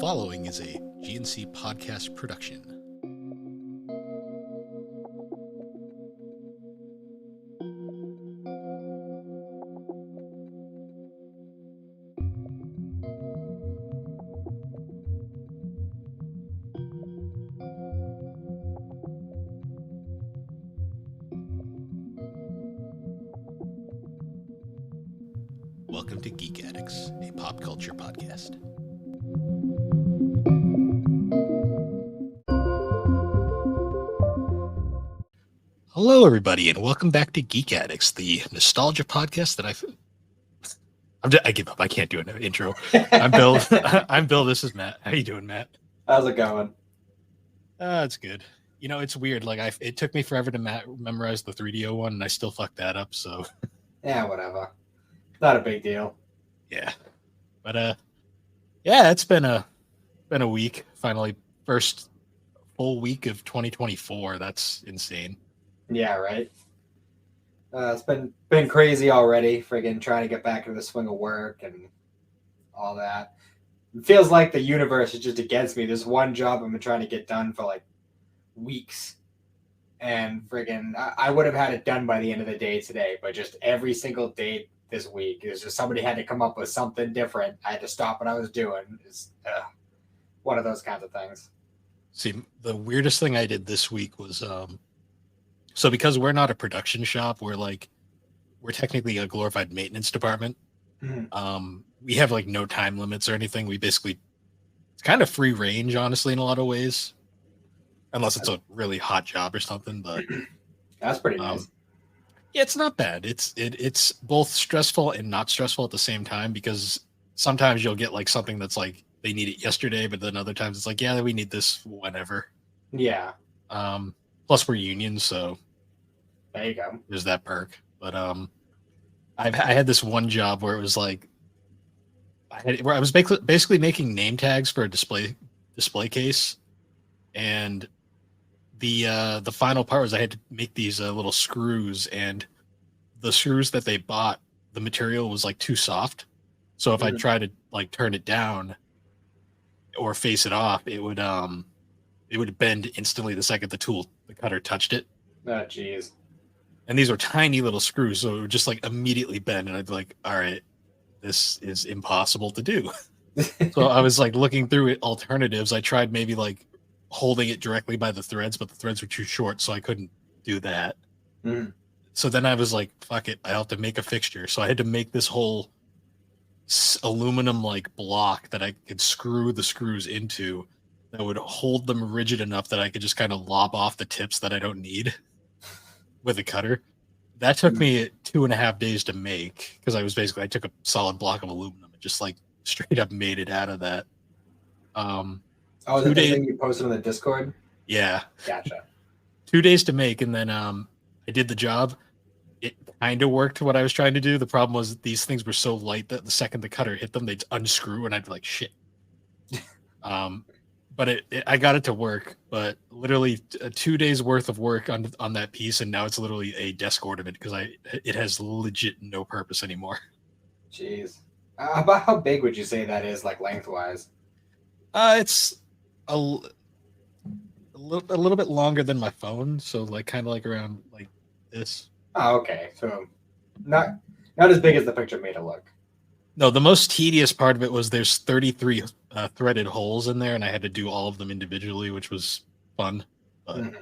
following is a GNC podcast production. Welcome to Geek Addicts, a pop culture podcast. Hello, everybody, and welcome back to Geek Addicts, the nostalgia podcast that I give up. I can't do an intro. I'm Bill. I'm Bill. This is Matt. How you doing, Matt? How's it going? It's good. You know, it's weird. Like, it took me forever to memorize the 3DO one, and I still fucked that up. So, yeah, whatever. Not a big deal. Yeah, but yeah, it's been a week. Finally, first full week of 2024. That's insane. Yeah, right. It's been crazy already. Friggin' trying to get back into the swing of work and all that. It feels like the universe is just against me. There's one job I've been trying to get done for like weeks, and friggin' I would have had it done by the end of the day today. But just every single day this week, it's just somebody had to come up with something different. I had to stop what I was doing. It's one of those kinds of things. See, the weirdest thing I did this week was so because we're not a production shop, we're technically a glorified maintenance department. Mm-hmm. We have like no time limits or anything. It's kind of free range, honestly, in a lot of ways, unless it's a really hot job or something. But that's pretty nice. Yeah, it's not bad. It's both stressful and not stressful at the same time, because sometimes you'll get like something that's like they need it yesterday, but then other times it's like, yeah, we need this whenever. Yeah. Plus we're union, so there you go. There's that perk. But I had this one job where it was like where I was basically making name tags for a display case, and the final part was I had to make these little screws, and the screws that they bought, the material was like too soft. So if I tried to like turn it down or face it off, it would bend instantly the second the cutter touched it. Oh, jeez. And these were tiny little screws, so it would just like immediately bend, and I'd be like, all right, this is impossible to do. So I was like looking through alternatives. I tried maybe like holding it directly by the threads, but the threads were too short, so I couldn't do that. So then I was like, fuck it, I have to make a fixture. So I had to make this whole aluminum like block that I could screw the screws into that would hold them rigid enough that I could just kind of lob off the tips that I don't need with a cutter. That took me 2.5 days to make, because I took a solid block of aluminum and just like straight up made it out of that. Oh, the thing you posted on the Discord? Yeah. Gotcha. 2 days to make, and then I did the job. It kind of worked what I was trying to do. The problem was these things were so light that the second the cutter hit them, they'd unscrew, and I'd be like, shit. But I got it to work. But literally 2 days worth of work on that piece, and now it's literally a desk ornament because it has legit no purpose anymore. Jeez. About how big would you say that is, like lengthwise? It's a little bit longer than my phone, so like kind of like around like this. Oh, okay. So not as big as the picture made it look. No, the most tedious part of it was there's 33 threaded holes in there, and I had to do all of them individually, which was fun. But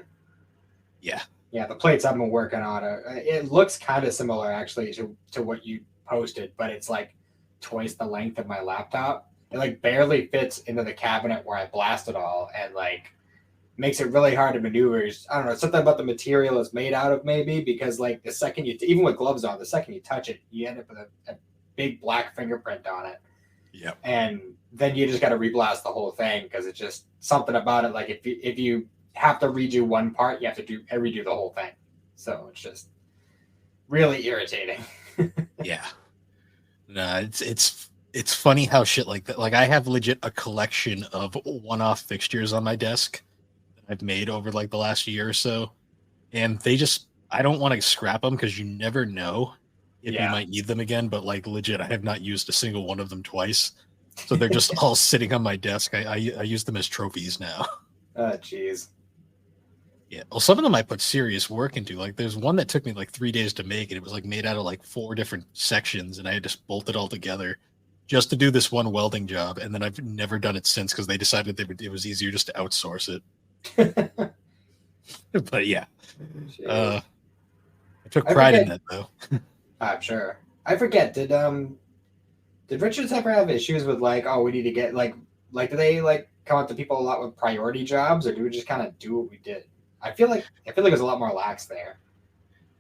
yeah, the plates I've been working on, it looks kind of similar actually to what you posted, but it's like twice the length of my laptop. It like barely fits into the cabinet where I blast it all, and like makes it really hard to maneuver. I don't know, something about the material it's made out of, maybe, because like the second even with gloves on, the second you touch it, you end up with a big black fingerprint on it. Yep. And then you just got to reblast the whole thing, because it's just something about it. Like if you have to redo one part, you have to redo the whole thing. So it's just really irritating. Yeah. No, it's funny how shit like that. Like I have legit a collection of one-off fixtures on my desk that I've made over like the last year or so, and I don't want to scrap them because you never know if you might need them again. But like legit, I have not used a single one of them twice. So they're just all sitting on my desk. I use them as trophies now. Oh, jeez. Yeah. Well, some of them I put serious work into. Like there's one that took me like 3 days to make, and it was like made out of like 4 different sections, and I had to bolt it all together just to do this one welding job. And then I've never done it since because they decided it was easier just to outsource it. But yeah, Jeez. I took I pride in forget. that though. I'm sure. I forget. Did Richards ever have issues with like, oh, we need to get do they like come up to people a lot with priority jobs, or do we just kind of do what we did? I feel like it was a lot more lax there.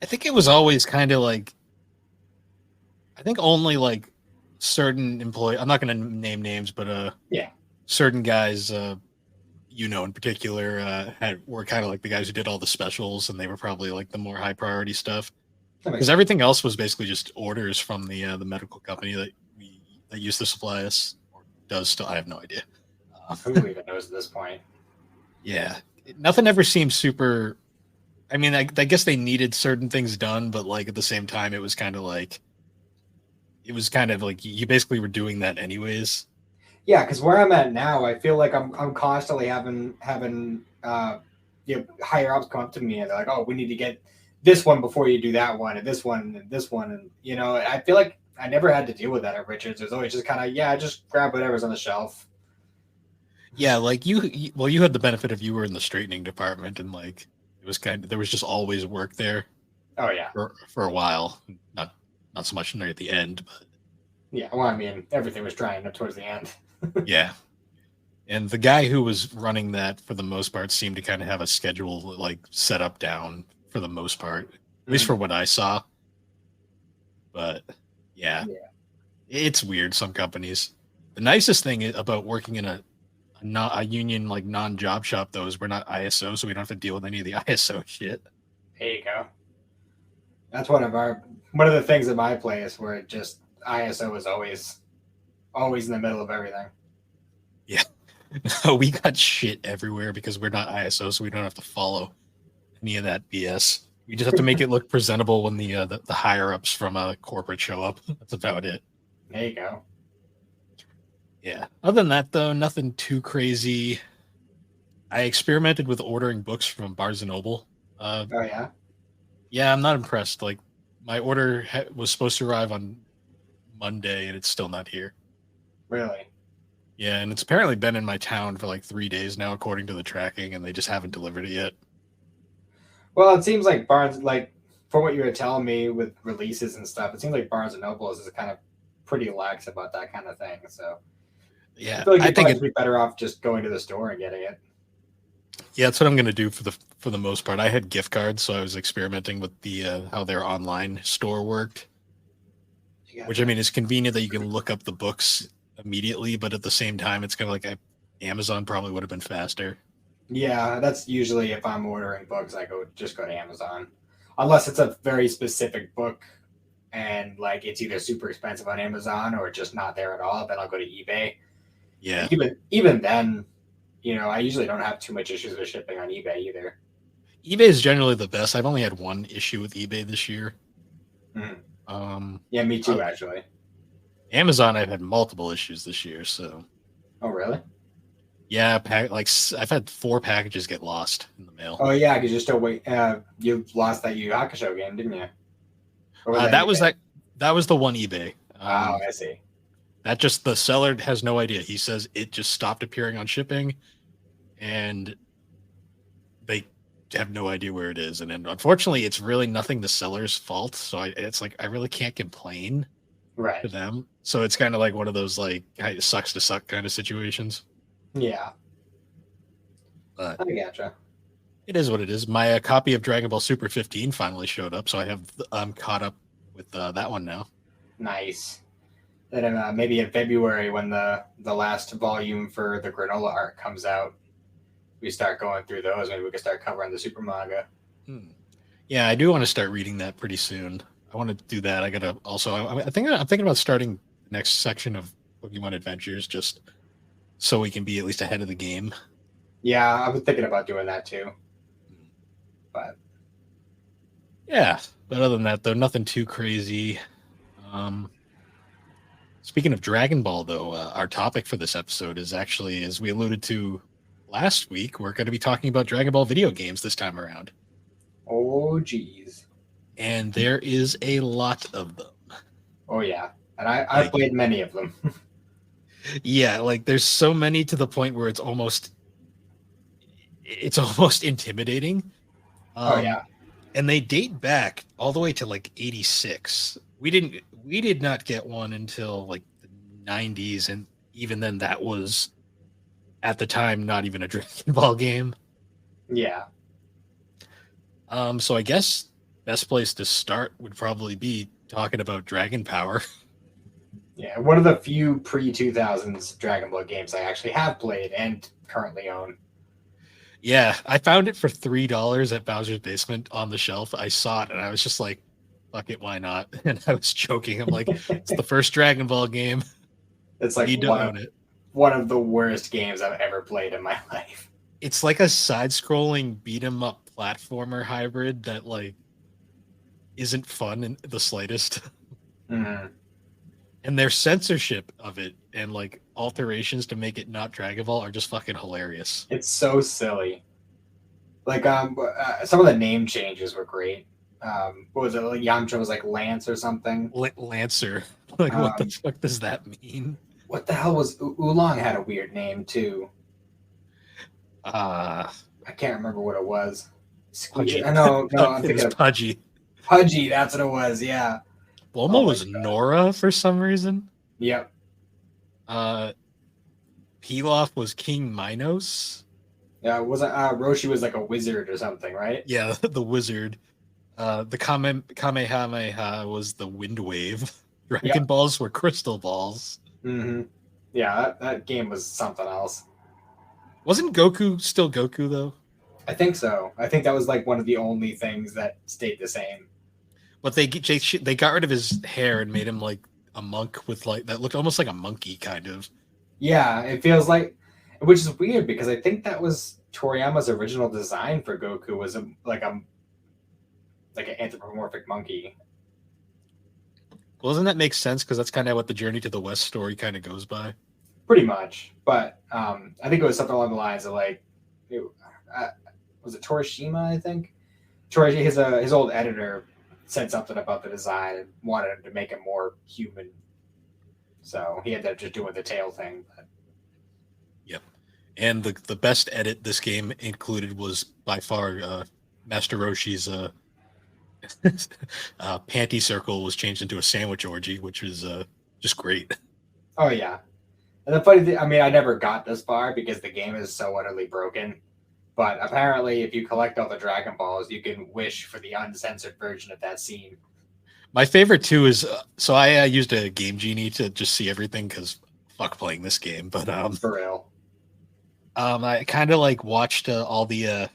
I think it was always kind of like I think only like certain employee. I'm not going to name names, but Yeah. certain guys, in particular, were kind of like the guys who did all the specials, and they were probably like the more high priority stuff. That makes Because sense. everything else was basically just orders from the medical company that used to supply us or does still. I have no idea. Who even knows at this point? Yeah, nothing ever seemed super. I mean, I guess they needed certain things done, but like at the same time, it was kind of like you basically were doing that anyways. Yeah, because where I'm at now, I feel like I'm constantly having higher ups come up to me and they're like, oh, we need to get this one before you do that one, and this one, and this one, and I feel like I never had to deal with that at Richards. It was always just kind of just grab whatever's on the shelf. Yeah, like well, you had the benefit of you were in the straightening department, and like it was there was just always work there Oh yeah, for a while. Not so much near at the end, but yeah. Well, I mean, everything was drying up towards the end. yeah. And the guy who was running that for the most part seemed to kind of have a schedule like set up down for the most part, at least for what I saw. But yeah, Yeah. it's weird. Some companies. The nicest thing about working in a union like non-job shop though is we're not ISO, so we don't have to deal with any of the ISO shit. There you go. That's one of the things at my place where it just ISO is always in the middle of everything. Yeah, we got shit everywhere because we're not ISO, so we don't have to follow any of that BS. We just have to make it look presentable when the higher ups from corporate show up. That's about it. There you go. Yeah. Other than that, though, nothing too crazy. I experimented with ordering books from Barnes and Noble. Oh yeah. Yeah, I'm not impressed. Like my order was supposed to arrive on Monday, and it's still not here. Really? Yeah, and it's apparently been in my town for like 3 days now, according to the tracking, and they just haven't delivered it yet. Well, it seems like Barnes, like from what you were telling me with releases and stuff, it seems like Barnes and Noble is kind of pretty lax about that kind of thing. So I Yeah, feel like I you'd think probably be better off just going to the store and getting it. yeah, that's what I'm gonna do for the most part. I had gift cards, so I was experimenting with the how their online store worked, which I mean is convenient that you can look up the books immediately, but at the same time, it's kind of like Amazon probably would have been faster. Yeah, that's usually if I'm ordering books, I go to Amazon, unless it's a very specific book and like it's either super expensive on Amazon or just not there at all. Then I'll go to eBay. Yeah, Even then, I usually don't have too much issues with shipping on eBay either. eBay is generally the best. I've only had one issue with eBay this year. Mhm. Um, Yeah, me uh, too, actually. Amazon, I've had multiple issues this year. So Oh, really? yeah, I've had 4 packages get lost in the mail. Oh, yeah, because you're still wait. You lost that Yu Yu Hakusho game, didn't you? Or was that That was eBay? that was the one eBay. Oh, I see. That just the seller has no idea. He says it just stopped appearing on shipping, and they have no idea where it is. And then unfortunately, it's really nothing the seller's fault. So it's like I really can't complain Right. to them. So it's kind of like one of those like it sucks to suck kind of situations. Yeah, But I gotcha. it is what it is. My copy of Dragon Ball Super 15 finally showed up, so I'm caught up with that one now. Nice. Then maybe in February when the last volume for the granola art comes out, we start going through those. Maybe we can start covering the super manga. Yeah, I do want to start reading that pretty soon. I want to do that. I gotta also. I think I'm thinking about starting the next section of Pokemon Adventures just so we can be at least ahead of the game. Yeah, I was thinking about doing that too. But Yeah, but other than that, though, nothing too crazy. Um, Speaking of Dragon Ball, though, our topic for this episode is actually, as we alluded to last week, we're going to be talking about Dragon Ball video games this time around. Oh, geez. And there is a lot of them. Oh, yeah. And I've played many of them. Yeah, like there's so many to the point where it's almost intimidating. Oh, yeah. And they date back all the way to like 86. We did not get one until like the 90s, and even then that was at the time not even a Dragon Ball game. Yeah. So I guess best place to start would probably be talking about Dragon Power. Yeah, one of the few pre-2000s Dragon Ball games I actually have played and currently own. Yeah, I found it for $3 at Bowser's Basement on the shelf. I saw it and I was just like, fuck it, why not? And I was joking. I'm like, it's the first Dragon Ball game. It's like one of the worst games I've ever played in my life. It's like a side-scrolling beat 'em up platformer hybrid that like isn't fun in the slightest. Mm-hmm. And their censorship of it and like alterations to make it not Dragon Ball are just fucking hilarious. It's so silly. Like some of the name changes were great. What was it? Like Yamcha was like Lance or something. Lancer. Like what the fuck does that mean? What the hell was Oolong had a weird name too. I can't remember what it was. Pudgy. No, I'm thinking of Pudgy. Pudgy, that's what it was, yeah. Bulma was Nora for some reason. Yep. Pilaf was King Minos. Yeah, wasn't Roshi was like a wizard or something, right? Yeah, the wizard. The Kamehameha was the wind wave. Dragon Balls were crystal balls. Mm-hmm. Yeah, that game was something else. Wasn't Goku still Goku though? I think so. I think that was like one of the only things that stayed the same. But they got rid of his hair and made him like a monk with like that looked almost like a monkey kind of. Yeah, it feels like, which is weird because I think that was Toriyama's original design for Goku was like an anthropomorphic monkey. Well, doesn't that make sense? Because that's kind of what the Journey to the West story kind of goes by. Pretty much, but I think it was something along the lines of like, was it Torishima? I think his old editor said something about the design and wanted him to make it more human. So he ended up just doing the tail thing. But... Yep. And the best edit this game included was by far Master Roshi's panty circle was changed into a sandwich orgy, which was just great. Oh, yeah. And the funny thing, I mean, I never got this far because the game is so utterly broken. But apparently, if you collect all the Dragon Balls, you can wish for the uncensored version of that scene. My favorite too is so I used a Game Genie to just see everything because fuck playing this game. But for real, I kind of like watched all the.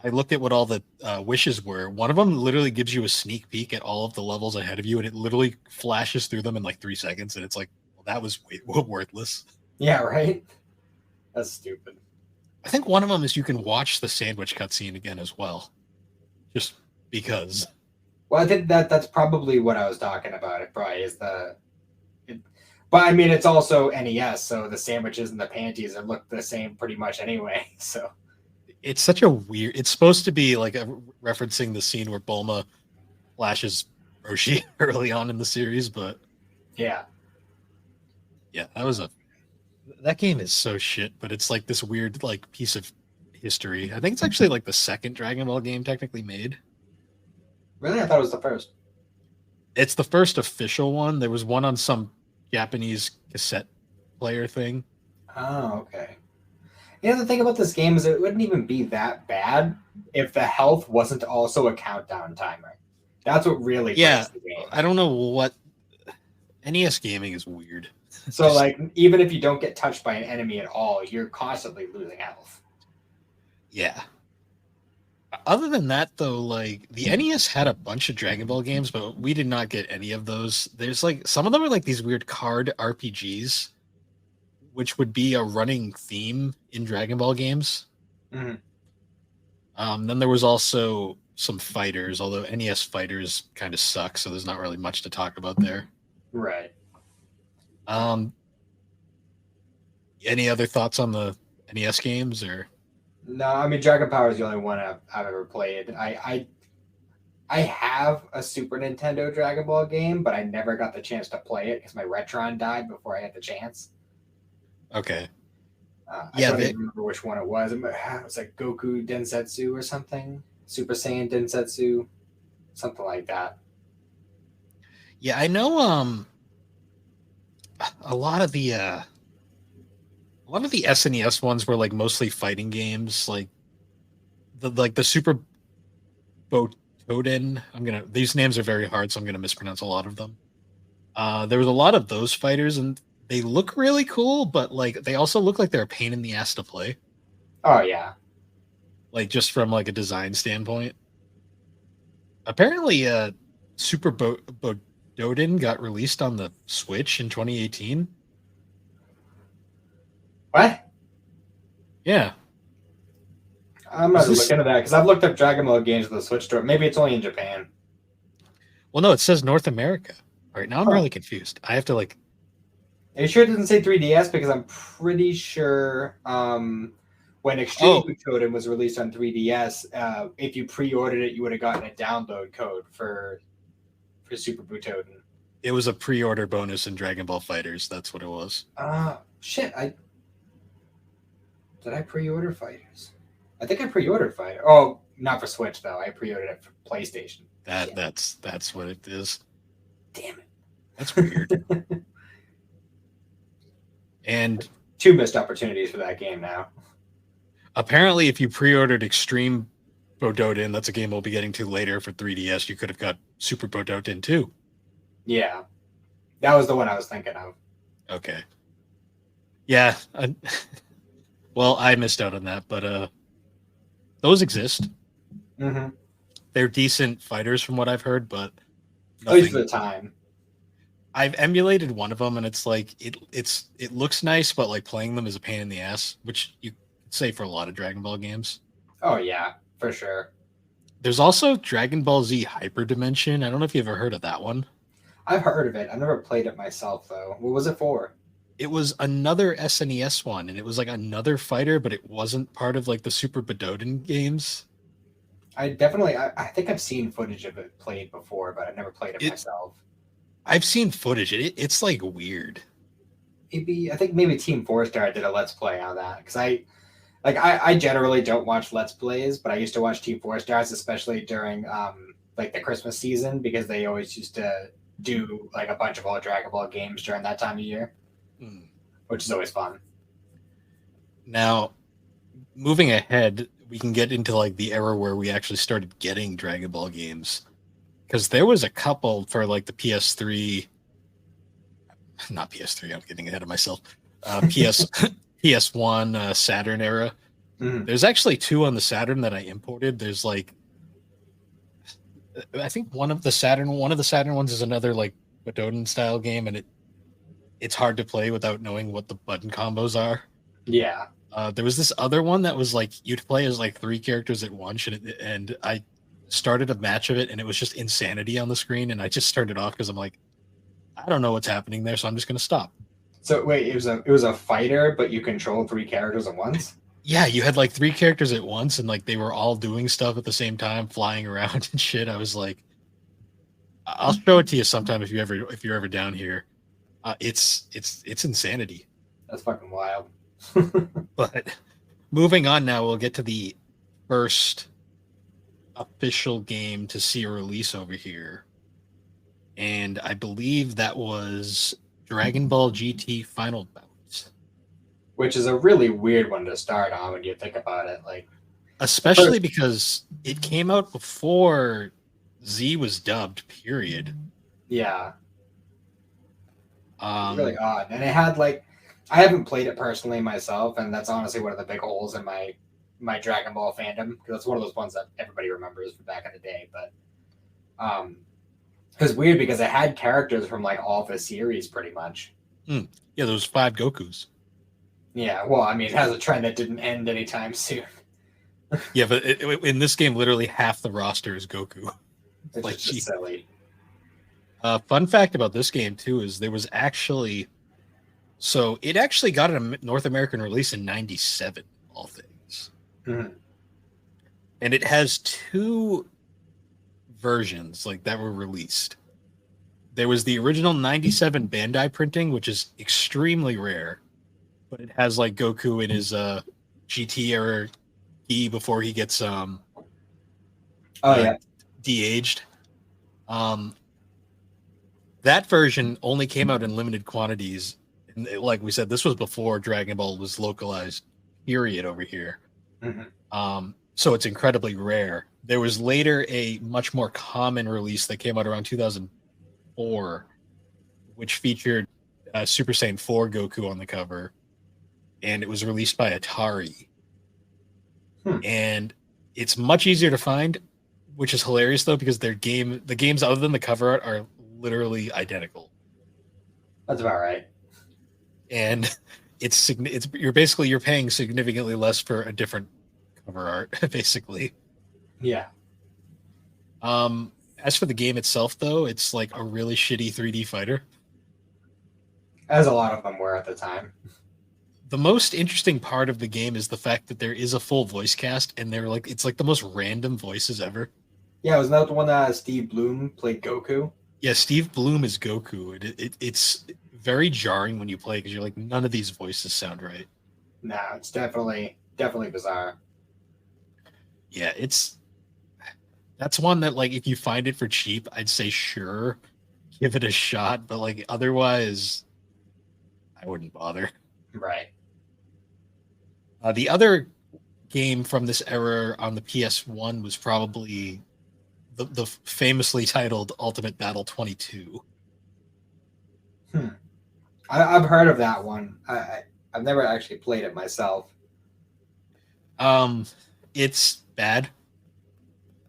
I looked at what all the wishes were. One of them literally gives you a sneak peek at all of the levels ahead of you, and it literally flashes through them in like 3 seconds, and it's like, well, that was worthless. Yeah, right. That's stupid. I think one of them is you can watch the sandwich cutscene again as well, just because. Well, I think that's probably what I was talking about. It probably is but I mean, it's also NES, so the sandwiches and the panties look the same pretty much anyway. So it's such a weird. It's supposed to be like referencing the scene where Bulma flashes Roshi early on in the series, but yeah, that game is so shit. But it's like this weird like piece of history. I think it's actually like the second Dragon Ball game technically made. Really? I thought it was the first. It's the first official one. There was one on some Japanese cassette player thing. Oh, okay. You know, the thing about this game is it wouldn't even be that bad if the health wasn't also a countdown timer. That's what really breaks the game. I don't know what... NES gaming is weird. So, like, even if you don't get touched by an enemy at all, you're constantly losing health. Yeah. Other than that, though, like the NES had a bunch of Dragon Ball games, but we did not get any of those. There's like some of them are like these weird card RPGs, which would be a running theme in Dragon Ball games. Mm-hmm. Then there was also some fighters, although NES fighters kind of suck, so there's not really much to talk about there. Right. Um, any other thoughts on the NES games or? No, I mean Dragon Power is the only one I've ever played. I have a Super Nintendo Dragon Ball game, but I never got the chance to play it because my Retron died before I had the chance. Okay. I don't even remember which one it was. It was like Goku Densetsu or something. Super Saiyan Densetsu, something like that. Yeah, I know. A lot of the SNES ones were like mostly fighting games, like the Super Botoden. These names are very hard, so I'm gonna mispronounce a lot of them. There was a lot of those fighters, and they look really cool, but like they also look like they're a pain in the ass to play. Oh yeah. Like just from like a design standpoint. Apparently, Super Bododen got released on the Switch in 2018. What? Yeah. I'm not looking into that because I've looked up Dragon Ball games on the Switch store. Maybe it's only in Japan. Well, no, it says North America. All right, now I'm really confused. I have to like. Are you sure it doesn't say 3DS? Because I'm pretty sure when Extreme Butoden was released on 3DS, if you pre-ordered it, you would have gotten a download code for Super Butoden. It was a pre-order bonus in Dragon Ball Fighters. That's what it was. Shit. Did I pre-order Fighters? I think I pre-ordered Fighter. Oh, not for Switch though. I pre-ordered it for PlayStation. That's what it is. Damn it. That's weird. And 2 missed opportunities for that game now. Apparently, if you pre-ordered Extreme Bododen, that's a game we'll be getting to later for 3DS, you could have got Super Bododen too. Yeah. That was the one I was thinking of. Okay. Yeah. Well, I missed out on that, but those exist. Mm-hmm. They're decent fighters from what I've heard, but at least for the time. I've emulated one of them, and it's like it looks nice, but like playing them is a pain in the ass, which you could say for a lot of Dragon Ball games. Oh yeah, for sure. There's also Dragon Ball Z Hyper Dimension. I don't know if you've ever heard of that one. I've heard of it. I've never played it myself though. What was it for? It was another SNES one, and it was like another fighter, but it wasn't part of like the Super Budoden games. I think I've seen footage of it played before, but I've never played it myself. I've seen footage. It's like weird. I think maybe Team 4-Star did a Let's Play on that because I generally don't watch Let's Plays, but I used to watch Team 4-Stars, especially during like the Christmas season because they always used to do like a bunch of old Dragon Ball games during that time of year, which is always fun. Now, moving ahead, we can get into like the era where we actually started getting Dragon Ball games. Because there was a couple for like the PS3, not PS3, I'm getting ahead of myself. PS1 Saturn era. Mm-hmm. There's actually 2 on the Saturn that I imported. There's like, I think one of the Saturn ones is another like Budoden style game, and it's hard to play without knowing what the button combos are. Yeah. There was this other one that was like you'd play as like 3 characters at once, and I started a match of it, and it was just insanity on the screen, and I just started off because I'm like, I don't know what's happening there, so I'm just going to stop. So wait, it was a fighter, but you control 3 characters at once? Yeah, you had like 3 characters at once, and like they were all doing stuff at the same time, flying around and shit. I was like, I'll show it to you sometime if you're ever down here. It's insanity. That's fucking wild. But moving on now, we'll get to the first official game to see a release over here, and I believe that was Dragon Ball GT Final Bout, which is a really weird one to start on when you think about it, like especially because it came out before Z was dubbed, period. Yeah. Really odd. And it had like, I haven't played it personally myself, and that's honestly one of the big holes in my Dragon Ball fandom, because it's one of those ones that everybody remembers from back in the day. But it was weird because it had characters from like all the series pretty much. Yeah, those 5 Gokus. Yeah, well, I mean, it has a trend that didn't end anytime soon. Yeah, but in this game, literally half the roster is Goku. It's like just silly. Fun fact about this game too is there was actually So it actually got a North American release in '97, all things, Mhm. and it has two versions like that were released. There was the original '97 Bandai printing, which is extremely rare, but it has like Goku in his GT era gi before he gets Oh uh yeah. de-aged. Um, that version only came out in limited quantities. And like we said, this was before Dragon Ball was localized, period, over here. Mhm. So it's incredibly rare. There was later a much more common release that came out around 2004, which featured Super Saiyan 4 Goku on the cover, and it was released by Atari. Hmm. And it's much easier to find, which is hilarious though, because the games other than the cover art are literally identical. That's about right. And you're paying significantly less for a different cover art, basically. Yeah. As for the game itself, though, it's like a really shitty 3D fighter. As a lot of them were at the time. The most interesting part of the game is the fact that there is a full voice cast, and it's like the most random voices ever. Yeah, wasn't that the one that Steve Bloom played Goku? Yeah, Steve Bloom is Goku. It's very jarring when you play because you're like, none of these voices sound right. No, it's definitely bizarre. Yeah, that's one that like if you find it for cheap, I'd say sure, give it a shot, but like otherwise, I wouldn't bother. Right. The other game from this era on the PS1 was probably the famously titled Ultimate Battle 22. Hmm. I've heard of that one. I've never actually played it myself. Um, it's bad.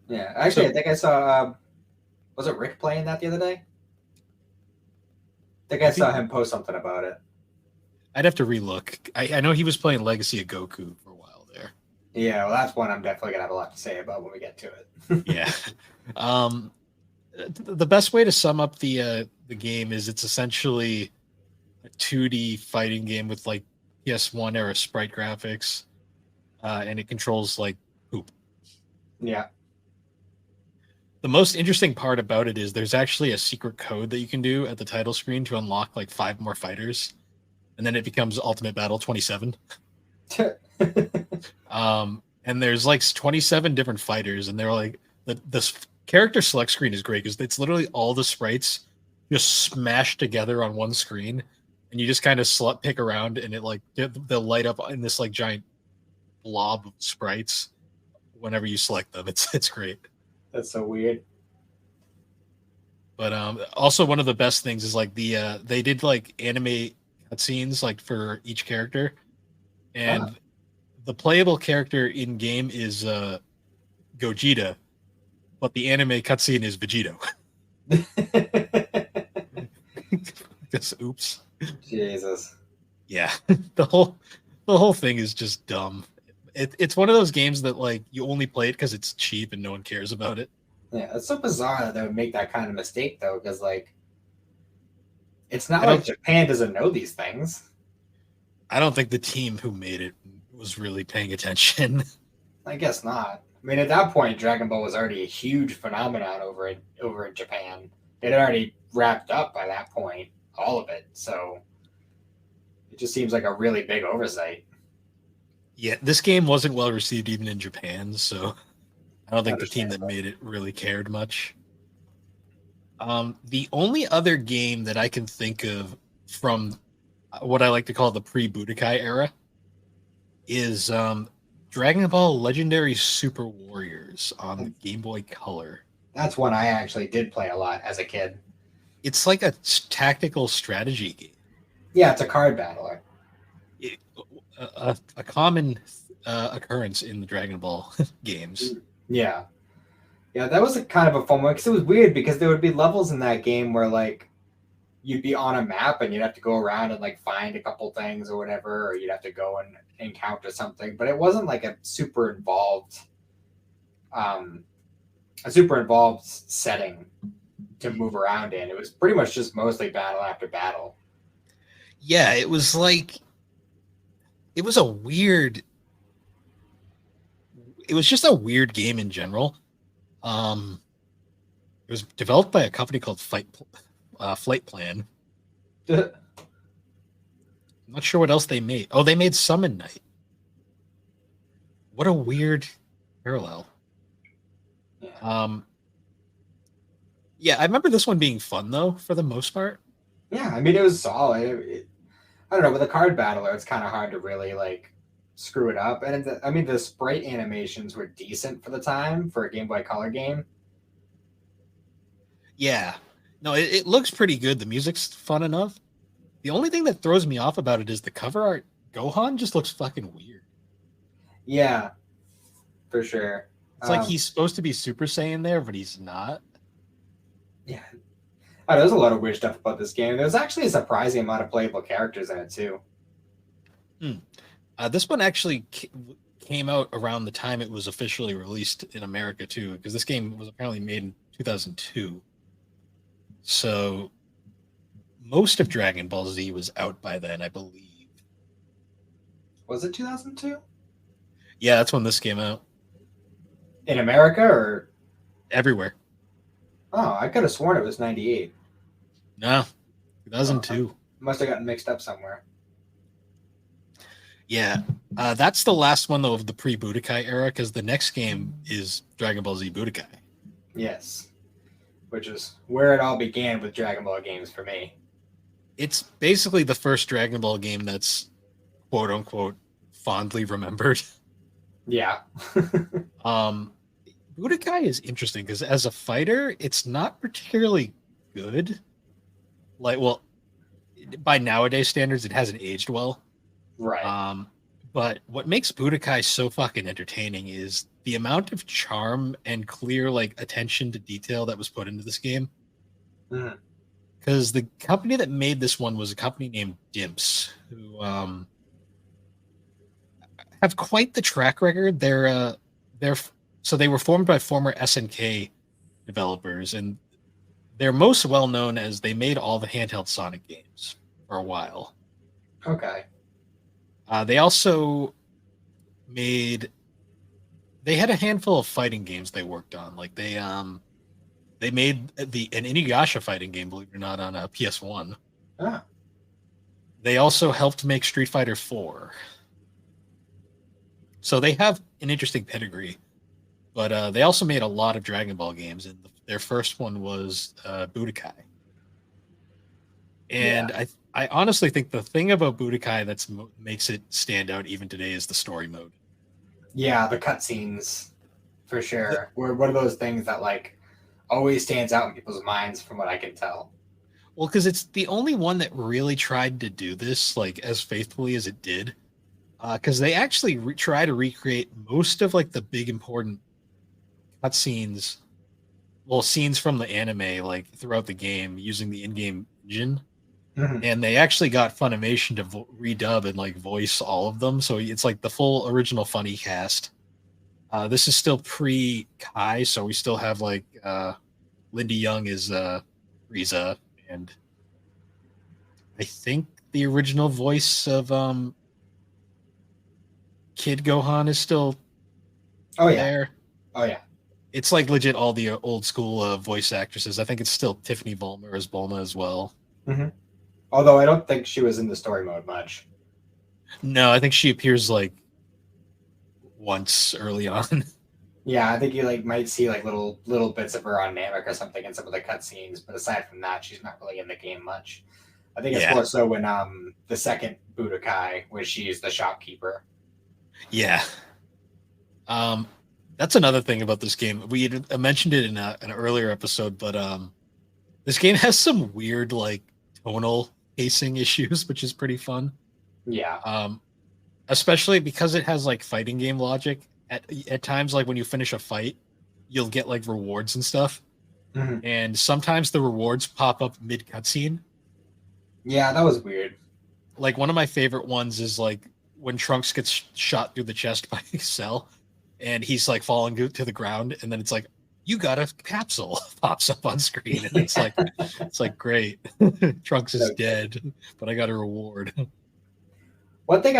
Yeah, actually, I So think I saw. Was it Rick playing that the other day? I think I I saw think him post something about it. I'd have to relook. I know he was playing Legacy of Goku for a while there. Yeah, well, that's one I'm definitely gonna have a lot to say about when we get to it. Yeah. Um, the best way to sum up the game is it's essentially a 2D fighting game with like PS1 era sprite graphics, and it controls like poop. Yeah. The most interesting part about it is there's actually a secret code that you can do at the title screen to unlock like 5 more fighters, and then it becomes Ultimate Battle 27. And there's like 27 different fighters, and they're like this character select screen is great because it's literally all the sprites just smashed together on one screen, and you just kind of pick around, and it like they'll light up in this like giant blob of sprites whenever you select them. It's great. That's so weird. But also one of the best things is like they did like anime cutscenes like for each character, Ah. and the playable character in game is Gogeta, but the anime cutscene is Vegito. Just oops. Jesus. Yeah, the whole thing is just dumb. It's one of those games that like you only play it because it's cheap and no one cares about it. Yeah, it's so bizarre that they would make that kind of mistake though, because like it's not I like don't Japan doesn't know these things. I don't think the team who made it was really paying attention. I guess not. I mean, at that point, Dragon Ball was already a huge phenomenon over in Japan. It had already wrapped up by that point, all of it. So it just seems like a really big oversight. Yeah, this game wasn't well received even in Japan, so I don't think the team that Understandable. made it really cared much. The only other game that I can think of from what I like to call the pre-Budokai era is Dragon Ball Legendary Super Warriors on the Game Boy Color. That's one I actually did play a lot as a kid. It's like a tactical strategy game. Yeah, it's a card battler. It, a common occurrence in the Dragon Ball games. Yeah. Yeah, that was a kind of a fun one because it was weird because there would be levels in that game where like you'd be on a map and you'd have to go around and like find a couple things or whatever, or you'd have to go and encounter something. But it wasn't like um, a super involved setting to move around in. It was pretty much just mostly battle after battle. Yeah, it was like it was a weird. It was just a weird game in general. Um, it was developed by a company called Flight Plan. I'm not sure what else they made. Oh, they made Summon Night. What a weird parallel. Yeah. Yeah, I remember this one being fun though, for the most part. Yeah, I mean, it was solid. I don't know, with a card battler, it's kind of hard to really like screw it up. And I mean, the sprite animations were decent for the time for a Game Boy Color game. Yeah, no, it looks pretty good. The music's fun enough. The only thing that throws me off about it is the cover art. Gohan just looks fucking weird. Yeah, for sure. It's like he's supposed to be Super Saiyan there, but he's not. Yeah, oh, there's a lot of weird stuff about this game. There's actually a surprising amount of playable characters in it too. This one actually came out around the time it was officially released in America too, because this game was apparently made in 2002. So most of Dragon Ball Z was out by then, I believe. Was it 2002 Yeah, that's when this came out. in America, or Everywhere. oh, I could have sworn it was 98. No, 2002. Must have gotten mixed up somewhere. Yeah, that's the last one though of the pre-Budokai era, because the next game is Dragon Ball Z Budokai. Yes, which is where it all began with Dragon Ball games for me. It's basically the first Dragon Ball game that's quote unquote fondly remembered. Yeah. Budokai is interesting because as a fighter, it's not particularly good. Like, well, by nowadays standards, it hasn't aged well. Right. But what makes Budokai so fucking entertaining is the amount of charm and clear like attention to detail that was put into this game. Because the company that made this one was a company named Dimps, who have quite the track record. So they were formed by former SNK developers, and they're most well known as they made all the handheld Sonic games for a while. Okay. They also made. They had a handful of fighting games they worked on. Like they made an Inuyasha fighting game, believe it or not, on a PS1. Ah. They also helped make Street Fighter 4. So they have an interesting pedigree. But they also made a lot of Dragon Ball games, and their first one was Budokai. And yeah. I honestly think the thing about Budokai that makes it stand out even today is the story mode. Yeah, the cutscenes, for sure. Were one of those things that like always stands out in people's minds, from what I can tell. Well, because it's the only one that really tried to do this like as faithfully as it did. Because they actually try to recreate most of like the big important cutscenes, well, scenes from the anime like throughout the game using the in-game engine. And they actually got Funimation to redub and like voice all of them, so it's like the full original Funny cast. This is still pre-Kai, so we still have like Lindy Young is Frieza, and I think the original voice of Kid Gohan is still there. Oh yeah. It's like legit all the old school voice actresses. I think it's still Tiffany Vollmer as Bulma as well. Although I don't think she was in the story mode much. No, I think she appears like once early on. Yeah, I think you like might see like little bits of her on Namek or something in some of the cutscenes, but aside from that, she's not really in the game much. I think it's more so when the second Budokai, where she's the shopkeeper. Yeah. That's another thing about this game. We had mentioned it in an earlier episode, but this game has some weird like tonal pacing issues, which is pretty fun. Yeah. Especially because it has like fighting game logic. At times, like when you finish a fight, you'll get like rewards and stuff. And sometimes the rewards pop up mid cutscene. Yeah, that was weird. Like one of my favorite ones is like when Trunks gets shot through the chest by Cell, and he's like falling to the ground, and then it's like you got a capsule pops up on screen, and it's like great. Trunks is So dead, but I got a reward. one thing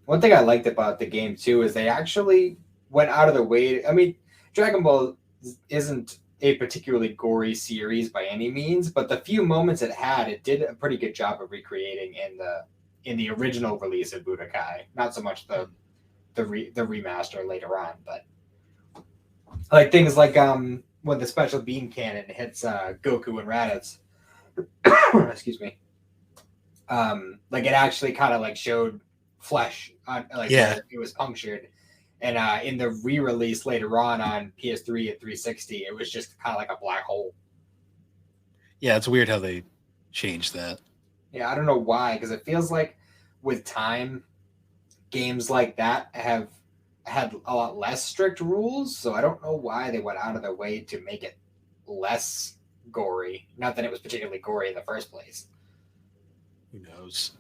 one thing I liked about the game too is they actually went out of their way. I mean, Dragon Ball isn't a particularly gory series by any means, but the few moments it had, it did a pretty good job of recreating in the original release of Budokai. Not so much the remaster later on, but like things like when the special beam cannon hits Goku and Raditz. Excuse me. Like it actually kind of like showed flesh on like where it was punctured, and in the re-release later on PS3 and 360, it was just kind of like a black hole. Yeah, it's weird how they changed that. Yeah, I don't know why, because it feels like with time, games like that have had a lot less strict rules, so I don't know why they went out of their way to make it less gory. Not that it was particularly gory in the first place. Who knows?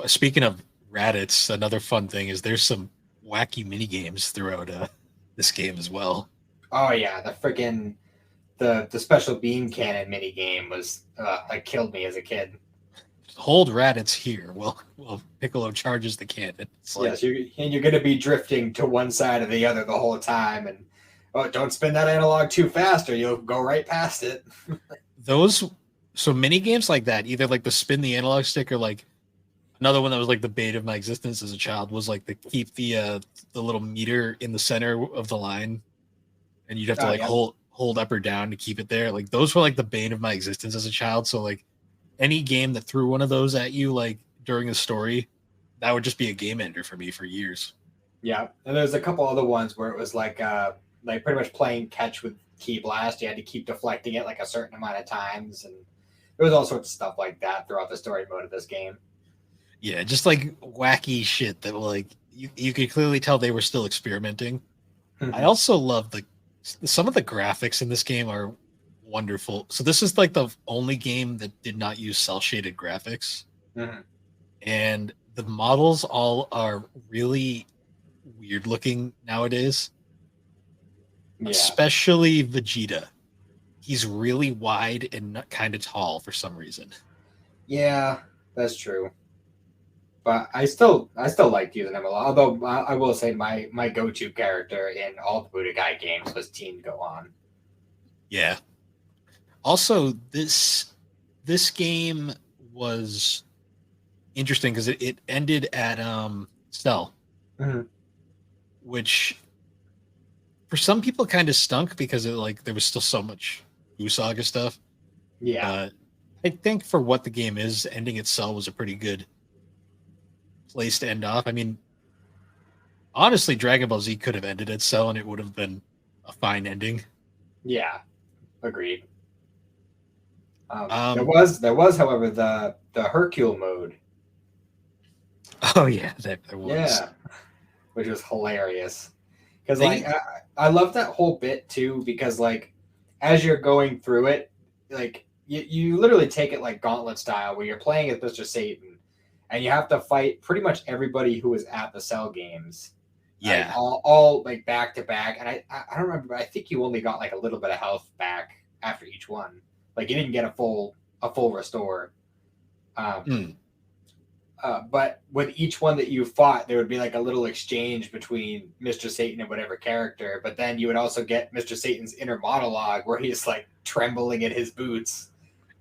Speaking of Raditz, another fun thing is there's some wacky mini games throughout this game as well. Oh yeah, the special beam cannon mini game was like killed me as a kid. Hold Raditz here. Well, Piccolo charges the cannon. Yes, you're going to be drifting to one side or the other the whole time, and don't spin that analog too fast, or you'll go right past it. So mini games like that, either like the spin the analog stick, or like another one that was like the bane of my existence as a child was like the keep the little meter in the center of the line, and you'd have to hold up or down to keep it there. Like those were like the bane of my existence as a child. So like any game that threw one of those at you like during the story, that would just be a game ender for me for years. Yeah, and there's a couple other ones where it was like pretty much playing catch with Key Blast. You had to keep deflecting it like a certain amount of times, and there was all sorts of stuff like that throughout the story mode of this game. Yeah, just like wacky shit that like you could clearly tell they were still experimenting. I also love some of the graphics in this game are wonderful. So this is like the only game that did not use cel shaded graphics, and the models all are really weird looking nowadays. Yeah. Especially Vegeta. He's really wide and kind of tall for some reason. Yeah, that's true. But I still liked using him a lot. Although I will say my go-to character in all the Budokai games was Teen Gohan. Yeah. Also, this game was interesting because it ended at Cell, which for some people kind of stunk because there was still so much Usaga stuff. Yeah. I think for what the game is, ending at Cell was a pretty good place to end off. I mean, honestly, Dragon Ball Z could have ended at Cell and it would have been a fine ending. Yeah, agreed. There was, however, the Hercule mode. Oh yeah, there was. Yeah, which was hilarious. Because I love that whole bit too. Because like, as you're going through it, like you literally take it like Gauntlet style, where you're playing as Mr. Satan, and you have to fight pretty much everybody who was at the Cell games. Yeah, all like back to back. And I don't remember. But I think you only got like a little bit of health back after each one. Like you didn't get a full restore. But with each one that you fought, there would be like a little exchange between Mr. Satan and whatever character. But then you would also get Mr. Satan's inner monologue where he's like trembling in his boots.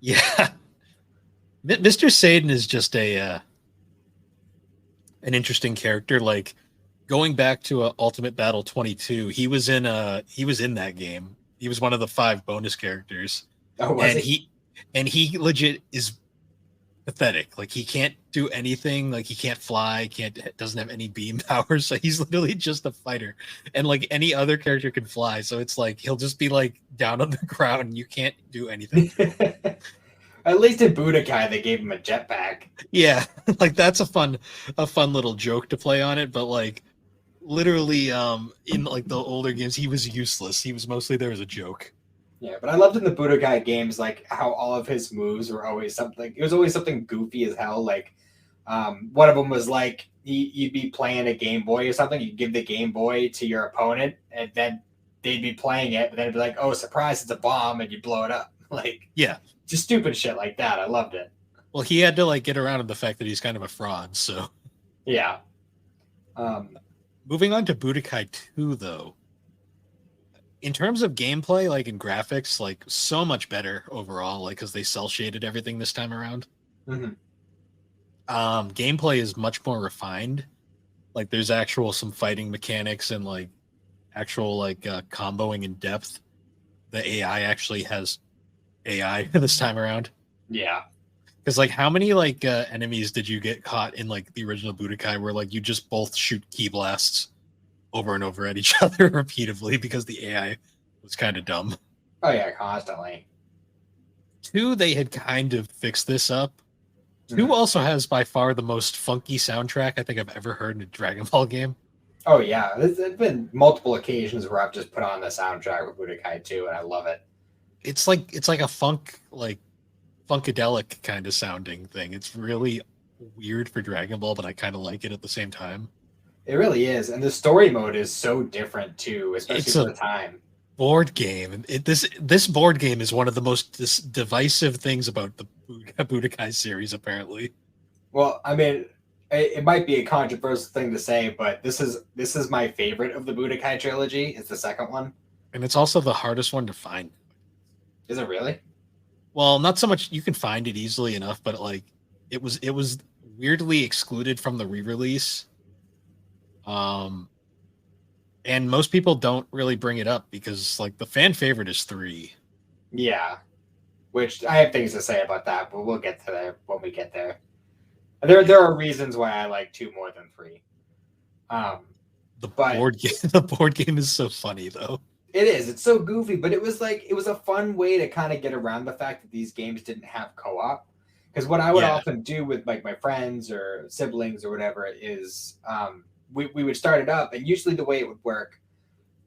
Yeah. Mr. Satan is just an interesting character. Like going back to Ultimate Battle 22, he was in that game. He was one of the 5 bonus characters. Oh, was he? And he legit is pathetic. Like he can't do anything. Like he can't fly. Doesn't have any beam powers. So he's literally just a fighter. And like any other character can fly. So it's like he'll just be like down on the ground. And you can't do anything. At least in Budokai, they gave him a jetpack. Yeah, like that's a fun little joke to play on it. But like literally, in like the older games, he was useless. He was mostly there as a joke. Yeah, but I loved in the Budokai games like how all of his moves were always something. It was always something goofy as hell. Like one of them was like you'd be playing a Game Boy or something. You'd give the Game Boy to your opponent, and then they'd be playing it, but then it'd be like, oh, surprise, it's a bomb, and you blow it up. Like, Yeah. just stupid shit like that. I loved it. Well, he had to like get around to the fact that he's kind of a fraud. So Yeah. moving on to Budokai 2, though, in terms of gameplay, like in graphics, like so much better overall, like because they cell shaded everything this time around. Mm-hmm. Gameplay is much more refined. Like there's actual some fighting mechanics and like actual like comboing in depth. The AI actually has AI this time around. Yeah. Because like how many like enemies did you get caught in like the original Budokai where like you just both shoot ki blasts over and over at each other repeatedly because the AI was kind of dumb. Oh yeah, constantly. 2, they had kind of fixed this up. 2 also has by far the most funky soundtrack I think I've ever heard in a Dragon Ball game. Oh yeah, there's been multiple occasions where I've just put on the soundtrack with Budokai 2, and I love it. It's like a funkadelic kind of sounding thing. It's really weird for Dragon Ball, but I kind of like it at the same time. It really is, and the story mode is so different too, especially for the time. Board game. This board game is one of the most divisive things about the Budokai series, apparently. Well, I mean, it might be a controversial thing to say, but this is my favorite of the Budokai trilogy. It's the second one, and it's also the hardest one to find. Is it really? Well, not so much. You can find it easily enough, but like it was weirdly excluded from the re-release. And most people don't really bring it up because like the fan favorite is 3. Yeah, which I have things to say about that, but we'll get to there when we get there. There are reasons why I like 2 more than 3. The board game is so funny though. It is. It's so goofy, but it was a fun way to kind of get around the fact that these games didn't have co-op. Because what I would often do with like my friends or siblings or whatever is we would start it up, and usually the way it would work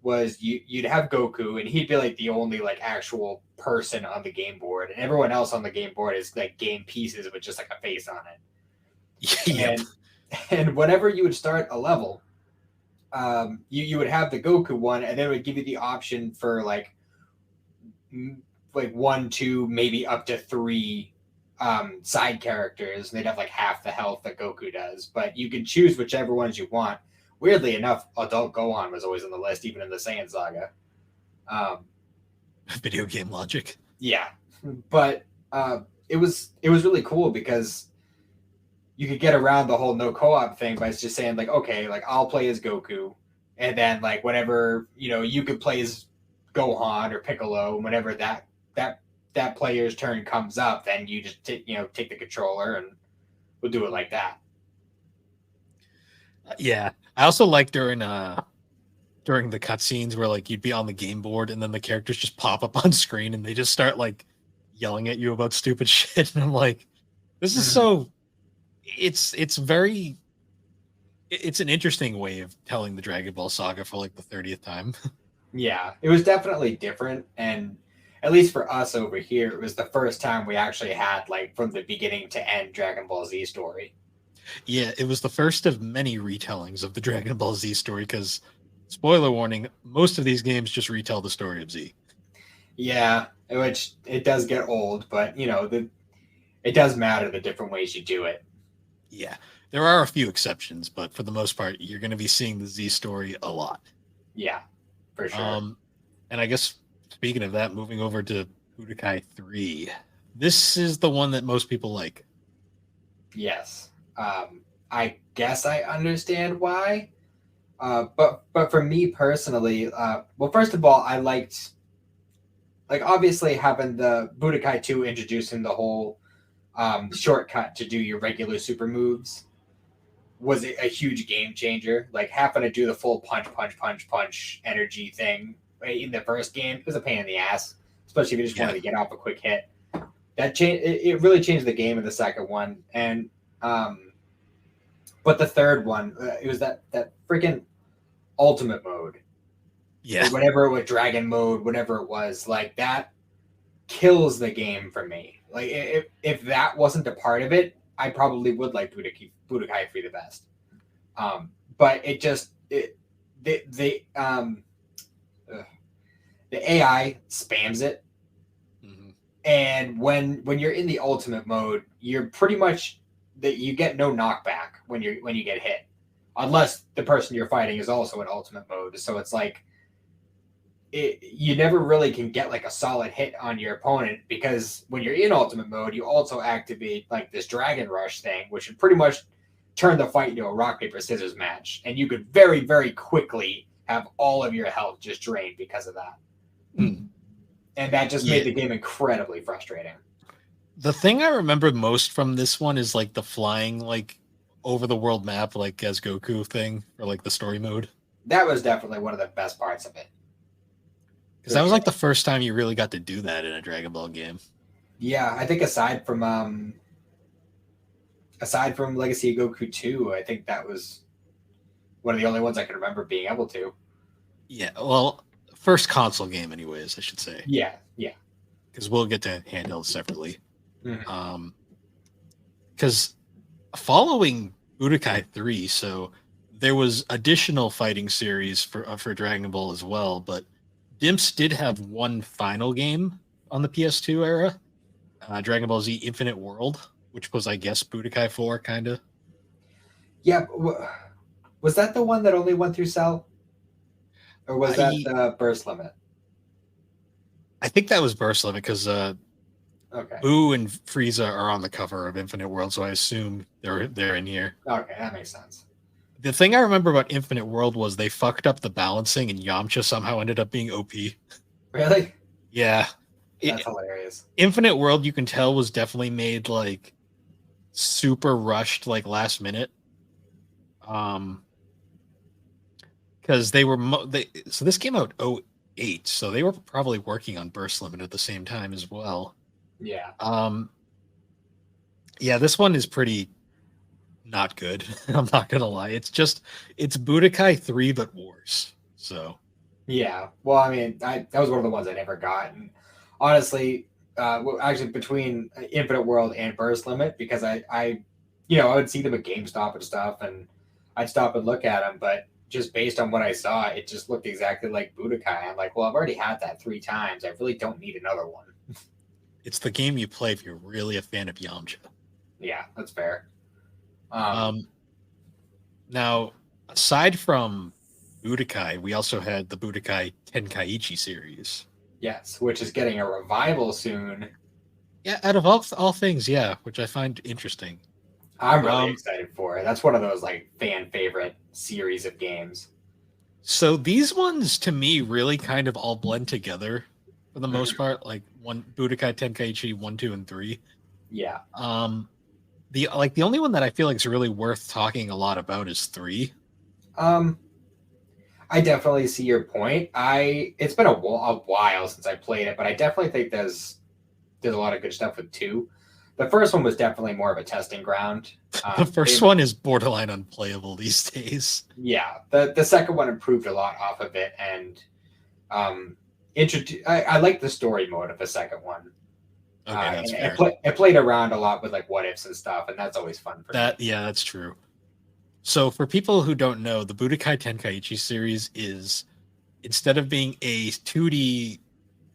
was you'd have Goku, and he'd be like the only like actual person on the game board, and everyone else on the game board is like game pieces with just like a face on it. Yep. And whenever you would start a level, you would have the Goku one, and then it would give you the option for like 1, 2, maybe up to 3 side characters, and they'd have like half the health that Goku does, but you could choose whichever ones you want. Weirdly enough, Adult Gohan was always on the list, even in the Saiyan saga. Video game logic. Yeah, but it was really cool because you could get around the whole no co-op thing by just saying like, okay, like I'll play as Goku, and then like whenever you could play as Gohan or Piccolo, whenever that player's turn comes up, then you just take the controller and we'll do it like that. Yeah, I also like during the cutscenes where like you'd be on the game board and then the characters just pop up on screen and they just start like yelling at you about stupid shit, and I'm like, this is so. It's an interesting way of telling the Dragon Ball saga for like the 30th time. Yeah, it was definitely different, and at least for us over here, it was the first time we actually had like from the beginning to end Dragon Ball Z story. Yeah, it was the first of many retellings of the Dragon Ball Z story because, spoiler warning, most of these games just retell the story of Z. Yeah, which it does get old, but it does matter the different ways you do it. Yeah, there are a few exceptions, but for the most part, you're going to be seeing the Z story a lot. Yeah, for sure. And I guess speaking of that, moving over to Budokai 3, this is the one that most people like. Yes. I guess I understand why. But for me personally, well, first of all, I liked, like, obviously having the Budokai 2 introducing the whole shortcut to do your regular super moves was a huge game changer. Like, having to do the full punch energy thing in the first game was a pain in the ass, especially if you just wanted to get off a quick hit. It really changed the game in the second one. And but the third one, it was that freaking ultimate mode. Yeah. Whatever it was, dragon mode, whatever it was, like that kills the game for me. Like if that wasn't a part of it, I probably would like Budokai 3 the best. But it just the AI spams it. Mhm. And when you're in the ultimate mode, you're pretty much that you get no knockback when you get hit, unless the person you're fighting is also in ultimate mode. So it's like you never really can get like a solid hit on your opponent because when you're in ultimate mode, you also activate like this dragon rush thing, which would pretty much turn the fight into a rock paper scissors match, and you could very very quickly have all of your health just drained because of that. Mm. And that just Yeah. made the game incredibly frustrating. The thing I remember most from this one is like the flying like over the world map like as Goku thing or like the story mode. That was definitely one of the best parts of it. Because that was like the first time you really got to do that in a Dragon Ball game. Yeah, I think aside from Legacy of Goku 2, I think that was one of the only ones I can remember being able to. Yeah, well, first console game, anyways, I should say. Yeah, yeah. Because we'll get to handhelds separately. Mhm. Because following Budokai 3, so there was additional fighting series for Dragon Ball as well, but Dimps did have one final game on the PS2 era, Dragon Ball Z Infinite World, which was, I guess, Budokai 4, kind of. Yeah, was that the one that only went through Cell? Or was that the burst limit? I think that was Burst Limit because Okay. Boo and Frieza are on the cover of Infinite World, so I assume they're in here. Okay, that makes sense. The thing I remember about Infinite World was they fucked up the balancing, and Yamcha somehow ended up being OP. Really? Yeah, That's hilarious. Infinite World, you can tell, was definitely made like super rushed, like last minute. Because they were so this came out 08, so they were probably working on Burst Limit at the same time as well. Yeah. Yeah, this one is pretty not good. I'm not gonna lie. It's Budokai 3 but worse. So Yeah. Well, I mean, that was one of the ones I never got. And honestly, actually between Infinite World and Burst Limit, because I would see them at GameStop and stuff, and I'd stop and look at them, but just based on what I saw, it just looked exactly like Budokai. I'm like, well, I've already had that 3 times. I really don't need another one. it's the game you play if you're really a fan of Yamcha. Yeah, that's fair. Now, aside from Budokai, we also had the Budokai Tenkaichi series. Yes, which is getting a revival soon. Yeah, out of all things, yeah, which I find interesting. I'm really excited for it. That's one of those like fan favorite series of games. So these ones to me really kind of all blend together for the most part. Like one Budokai Tenkaichi 1, 2, and 3. Yeah. The only one that I feel like is really worth talking a lot about is 3. I definitely see your point. It's been a while since I played it, but I definitely think there's a lot of good stuff with 2. The first one was definitely more of a testing ground. The first one is borderline unplayable these days. Yeah, the second one improved a lot off of it, and I like the story mode of the second one. Okay, that's fair. It played around a lot with like what ifs and stuff, and that's always fun for me. Yeah, that's true. So for people who don't know, the Budokai Tenkaichi series is, instead of being a 2D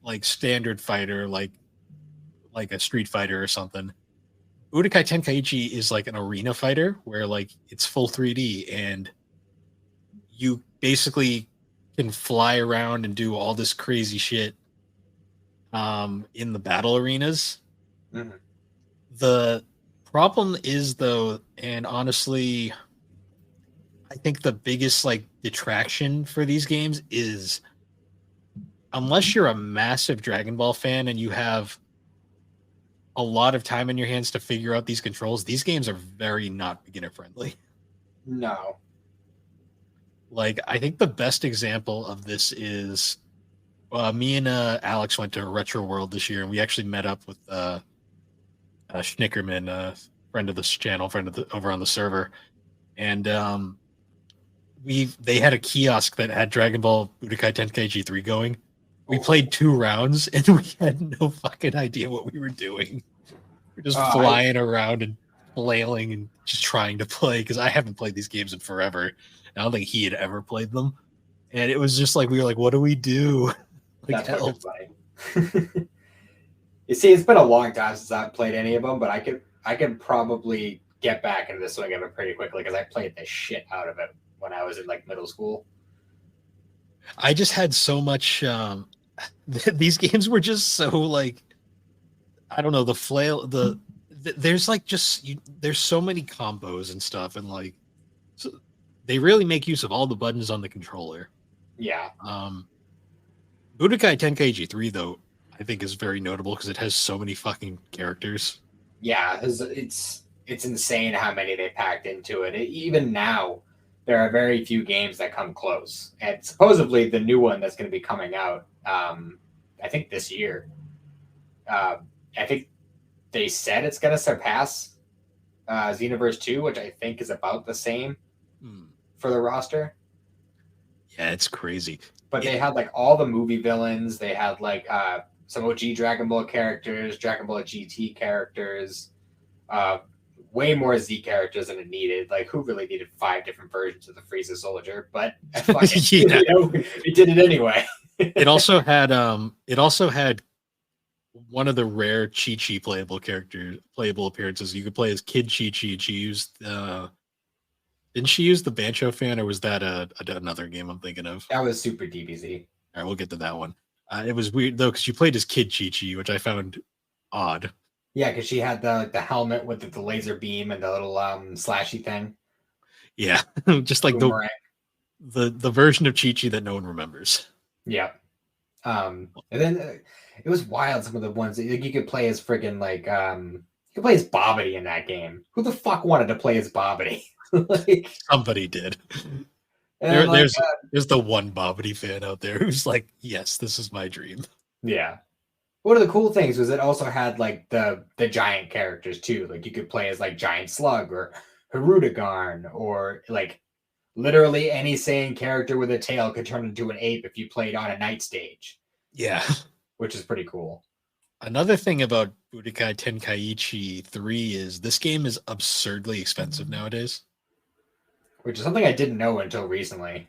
like standard fighter like a Street Fighter or something, Budokai Tenkaichi is like an arena fighter where like it's full 3D and you basically can fly around and do all this crazy shit in the battle arenas. Mm-hmm. The problem is though, and honestly, I think the biggest like detraction for these games is, unless you're a massive Dragon Ball fan and you have a lot of time in your hands to figure out these controls, these games are very not beginner friendly. No. Like, I think the best example of this is me and Alex went to Retro World this year, and we actually met up with Schnickerman, friend of this channel, over on the server, and they had a kiosk that had Dragon Ball Budokai Tenkaichi 3 going. We played 2 rounds, and we had no fucking idea what we were doing. We're just flying around and flailing and just trying to play, because I haven't played these games in forever. I don't think he had ever played them. And it was just like, we were like, what do we do? That's hell. fucking funny. You see, it's been a long time since I've played any of them, but I could probably get back into the swing of it pretty quickly because I played the shit out of it when I was in like middle school. I just had so much. These games were just so like I don't know the flail there's like just there's so many combos and stuff and like so they really make use of all the buttons on the controller. Yeah, Um, Budokai Tenkaichi 3 though I think is very notable because it has so many fucking characters. yeah, it's insane how many they packed into it. Even now, there are very few games that come close, and supposedly the new one that's going to be coming out, I think this year. Uh, I think they said it's going to surpass Xenoverse 2, which I think is about the same Hmm. for the roster. Yeah, it's crazy. But they had like all the movie villains. They had like some OG Dragon Ball characters, Dragon Ball GT characters, uh, way more Z characters than it needed. Like, who really needed 5 different versions of the Frieza Soldier? But fucking, Yeah. it did it anyway. It also had one of the rare Chi-Chi playable appearances. You could play as Kid Chi-Chi. She used didn't she use the Bancho fan, or was that another game I'm thinking of? That was super DBZ. All right, we'll get to that one. It was weird though because you played as Kid Chi-Chi, which I found odd. Yeah, because she had the helmet with the laser beam and the little slashy thing. Yeah, just like Boomerang. the version of Chi-Chi that no one remembers. Yeah. And then it was wild. Some of the ones that you could play as friggin' like you could play as Bobbity in that game. Who the fuck wanted to play as Bobbity? Like, Somebody did. and There's the one Bobbity fan out there who's like, yes, this is my dream. yeah. One of the cool things was it also had like the giant characters too. Like you could play as like Giant Slug or Hirudegarn or like literally any Saiyan character with a tail could turn into an ape if you played on a night stage. Yeah. Which is pretty cool. Another thing about Budokai Tenkaichi 3 is this game is absurdly expensive nowadays. Which is something I didn't know until recently.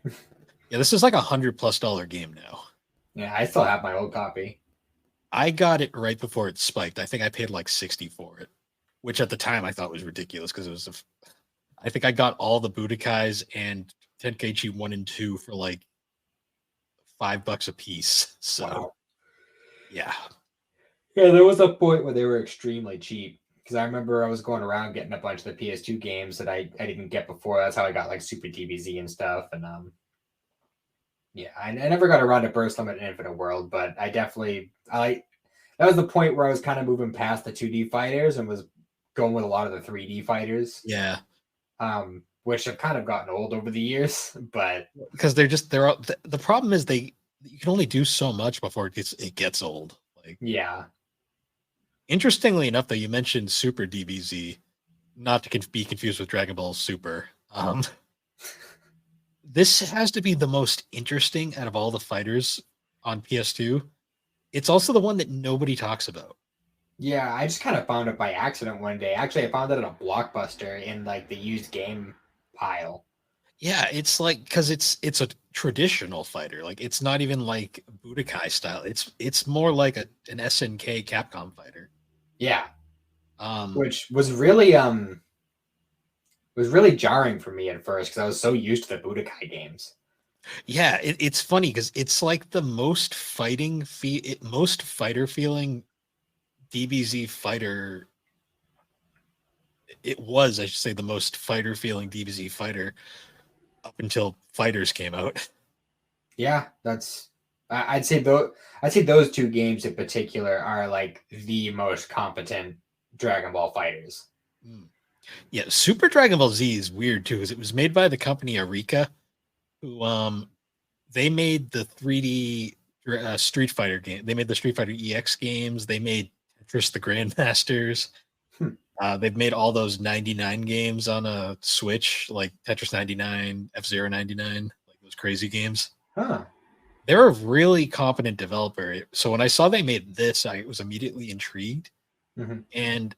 Yeah, this is like $100+ game now. Yeah, I still have my old copy. I got it right before it spiked. I think I paid like 60 for it, which at the time I thought was ridiculous because it was I think I got all the Budokais and Tenkaichi 1 and 2 for like $5 a piece. So Wow. yeah. Yeah, there was a point where they were extremely cheap. Because I remember I was going around getting a bunch of the PS2 games that I didn't get before. That's how I got like Super DBZ and stuff. And yeah, I never got around to Burst Limit and Infinite World, but that was the point where I was kind of moving past the 2D fighters and was going with a lot of the 3D fighters. Yeah. Which have kind of gotten old over the years, but because the problem is you can only do so much before it gets old. Like, yeah. Interestingly enough, though, you mentioned Super DBZ, not to be confused with Dragon Ball Super. This has to be the most interesting out of all the fighters on PS2. It's also the one that nobody talks about. Yeah, I just kind of found it by accident one day. Actually, I found it at a Blockbuster in like the used game pile. Yeah, it's like because it's a traditional fighter. Like it's not even like Budokai style. It's more like an SNK Capcom fighter. Yeah. Which was really jarring for me at first because I was so used to the Budokai games. Yeah, it's funny because it's like the most most fighter feeling DBZ fighter. It was, I should say, the most fighter feeling DBZ fighter up until Fighters came out. Yeah, I'd say those two games in particular are like the most competent Dragon Ball fighters. Yeah, Super Dragon Ball Z is weird too, because it was made by the company Arika, who they made the 3D Street Fighter game. They made the Street Fighter EX games. They made Tetris the Grandmasters. They've made all those 99 games on a Switch, like Tetris 99, F-Zero 99, like those crazy games. Huh. They're a really competent developer. So when I saw they made this, I was immediately intrigued. Mm-hmm. And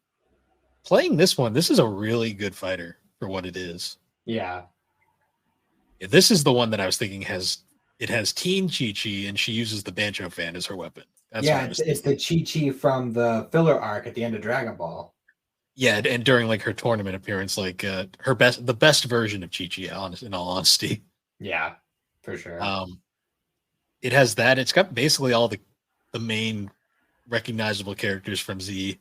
playing this one, this is a really good fighter for what it is. Yeah. This is the one that I was thinking has it has Teen Chi-Chi, and she uses the banjo fan as her weapon. That's what Yeah, I was it's the thinking. Chi-Chi from the filler arc at the end of Dragon Ball. Yeah, and during like her tournament appearance, like the best version of Chi-Chi, in all honesty. Yeah, for sure. Um, it has that. It's got basically all the main recognizable characters from Z,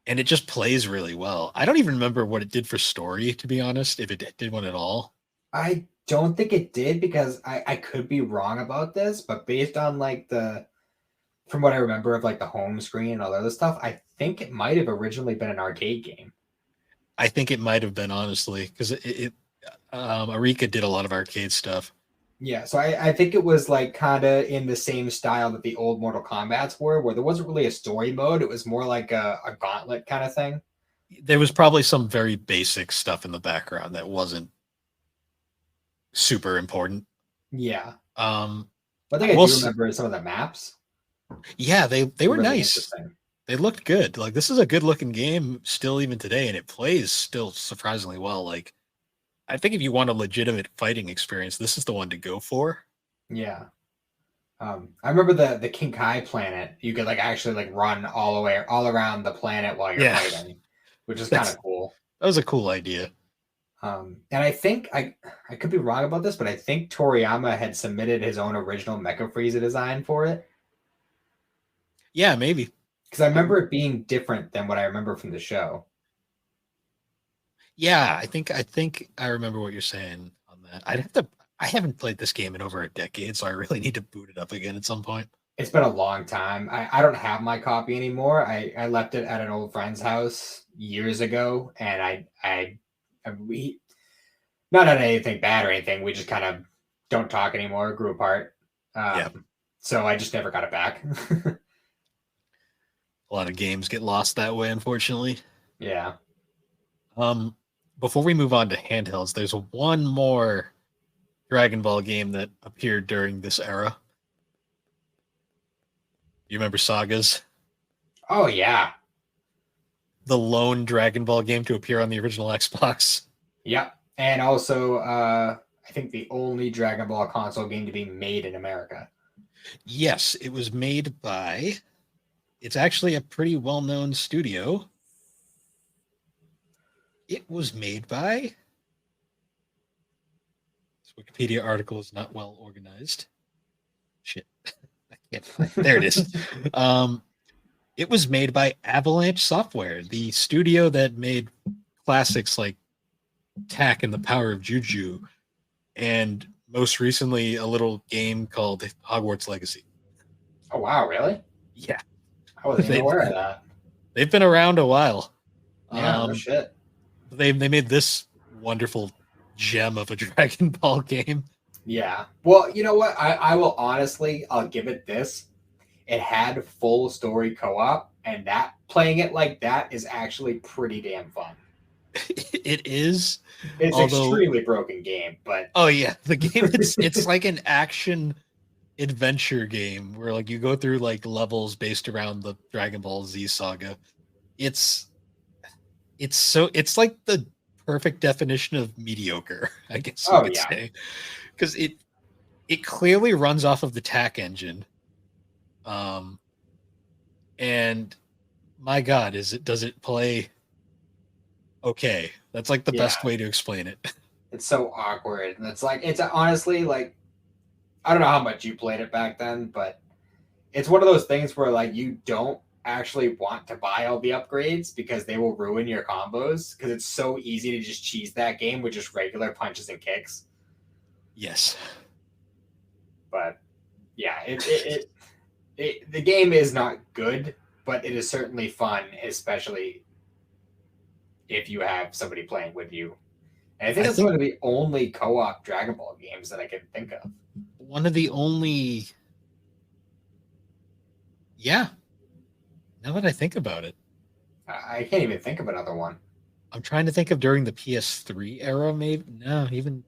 and it just plays really well. I don't even remember what it did for story, to be honest, if it did one at all. I don't think it did because I could be wrong about this, but based on like from what I remember of like the home screen and all the other stuff, I think it might have originally been an arcade game. I think it might have been, honestly, because Arika did a lot of arcade stuff. Yeah, so I think it was like kind of in the same style that the old Mortal Kombats were, where there wasn't really a story mode. It was more like a gauntlet kind of thing. There was probably some very basic stuff in the background that wasn't super important. Yeah. Um, One thing I we'll do see. remember is some of the maps. Yeah, they They're were really nice. interesting. They looked good. Like, this is a good looking game still even today, and it plays still surprisingly well. Like, I think if you want a legitimate fighting experience, this is the one to go for. Yeah. I remember the Kinkai planet. You could like actually like run all around the planet while you're Yeah, fighting, which is kind that's of cool. that was a cool idea. And I think I could be wrong about this, but I think Toriyama had submitted his own original Mecha Frieza design for it Yeah, maybe. because I remember Um, it being different than what I remember from the show. yeah, I think I remember what you're saying on that. I'd have to. I haven't played this game in over a decade, so I really need to boot it up again at some point. It's been a long time. I don't have my copy anymore. I left it at an old friend's house years ago, and we not on anything bad or anything. We just kind of don't talk anymore. Grew apart. Yeah, So I just never got it back. a lot of games get lost that way, unfortunately. Yeah. Um, Before we move on to handhelds, there's one more Dragon Ball game that appeared during this era. You remember Sagas? Oh yeah. The lone Dragon Ball game to appear on the original Xbox. Yep. And also, I think the only Dragon Ball console game to be made in America. Yes, it was made by. It's actually a pretty well known studio. It was made by. This Wikipedia article is not well organized. Shit. I can't find. There it is. Um, it was made by Avalanche Software, the studio that made classics like Tak and the Power of Juju, and most recently a little game called Hogwarts Legacy. Oh wow, really? Yeah, I wasn't even they've aware of that. they've been around a while. Yeah, no Um, shit. they made this wonderful gem of a Dragon Ball game. Yeah. Well, you know what? I will honestly, I'll give it this. It had full story co-op, and that playing it like that is actually pretty damn fun. It is, It's although, extremely broken game, but oh yeah, the game it's like an action adventure game where like you go through like levels based around the Dragon Ball Z saga. It's it's like the perfect definition of mediocre, I guess you oh could yeah, say, because it clearly runs off of the TAC engine. Um, and my God, does it play okay? That's like the yeah. best way to explain it. It's so awkward, and it's honestly like I don't know how much you played it back then, but it's one of those things where like you don't actually want to buy all the upgrades because they will ruin your combos because it's so easy to just cheese that game with just regular punches and kicks. Yes. But yeah, the game is not good, but it is certainly fun, especially if you have somebody playing with you. And I think I that's one think of the only co-op Dragon Ball games that I can think of. one of the only, yeah, now that I think about it, I can't even think of another one. I'm trying to think of during the PS3 era, maybe. No, even,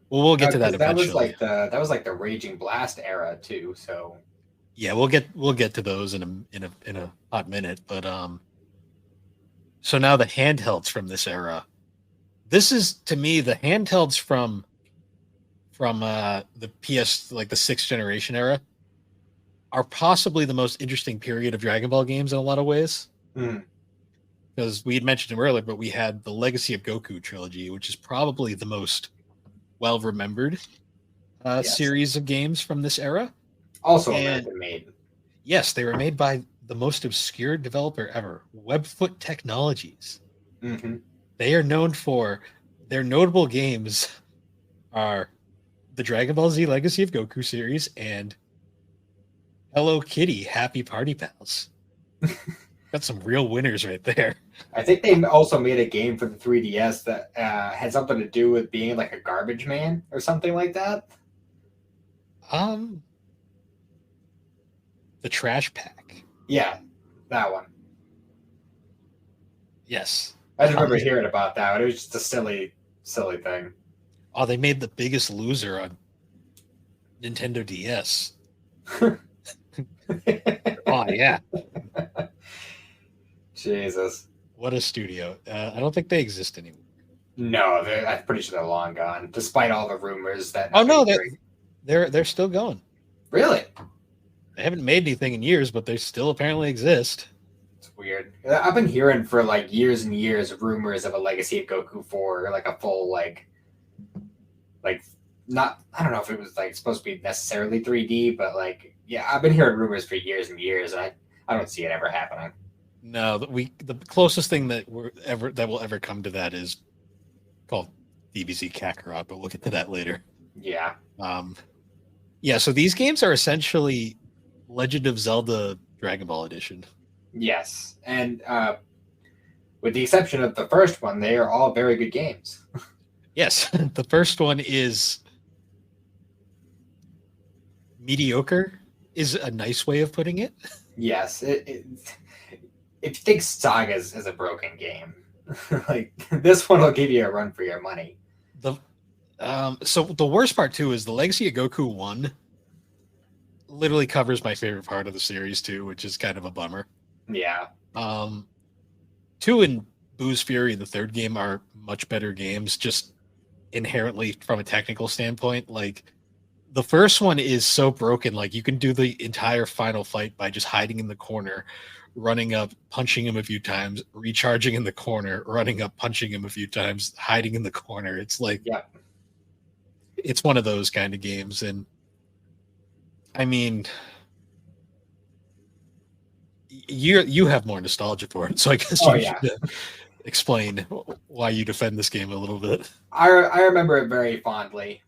well, we'll get to that Because eventually. that was like the Raging Blast era too. So Yeah, we'll get to those in a hot minute. But so now the handhelds from this era. This is to me the handhelds from the PS, like the sixth generation era, are possibly the most interesting period of Dragon Ball games in a lot of ways. Mm. Because we had mentioned them earlier, but we had the Legacy of Goku trilogy, which is probably the most well remembered Yes. series of games from this era. Also And American made. yes, they were made by the most obscure developer ever, Webfoot Technologies. Mm-hmm. They are known for their notable games are the Dragon Ball Z Legacy of Goku series and Hello Kitty Happy Party Pals. Got some real winners right there. I think they also made a game for the 3DS that had something to do with being like a garbage man or something like that. Um, the Trash Pack. Yeah, that one. Yes. I just remember hearing about that. It was just a silly thing. Oh, they made the Biggest Loser on Nintendo DS. Oh yeah. Jesus. What a studio. I don't think they exist anymore. No, I'm pretty sure they're long gone, despite all the rumors that. Oh no, they're still going. Really? They haven't made anything in years, but they still apparently exist. It's weird. I've been hearing for like years and years rumors of a Legacy of Goku 4, like a full like not. I don't know if it was like supposed to be necessarily 3D, but like yeah, I've been hearing rumors for years and years, and I don't see it ever happening. No, the closest thing that will ever come to that is called DBZ Kakarot, but we'll get to that later. Yeah. Yeah. So these games are essentially Legend of Zelda Dragon Ball Edition. Yes, and with the exception of the first one, they are all very good games. Yes, the first one is mediocre, is a nice way of putting it. Yes, if you think Saga's is a broken game, like this one will give you a run for your money. So the worst part too is the Legacy of Goku 1 literally covers my favorite part of the series too, which is kind of a bummer. Yeah. 2 and Boo's Fury, the third game, are much better games, just inherently from a technical standpoint. Like the first one is so broken, like you can do the entire final fight by just hiding in the corner, running up, punching him a few times, recharging in the corner, running up, punching him a few times, hiding in the corner. It's like, yeah, it's one of those kind of games. And I mean, you have more nostalgia for it, so I guess you should explain why you defend this game a little bit. I remember it very fondly.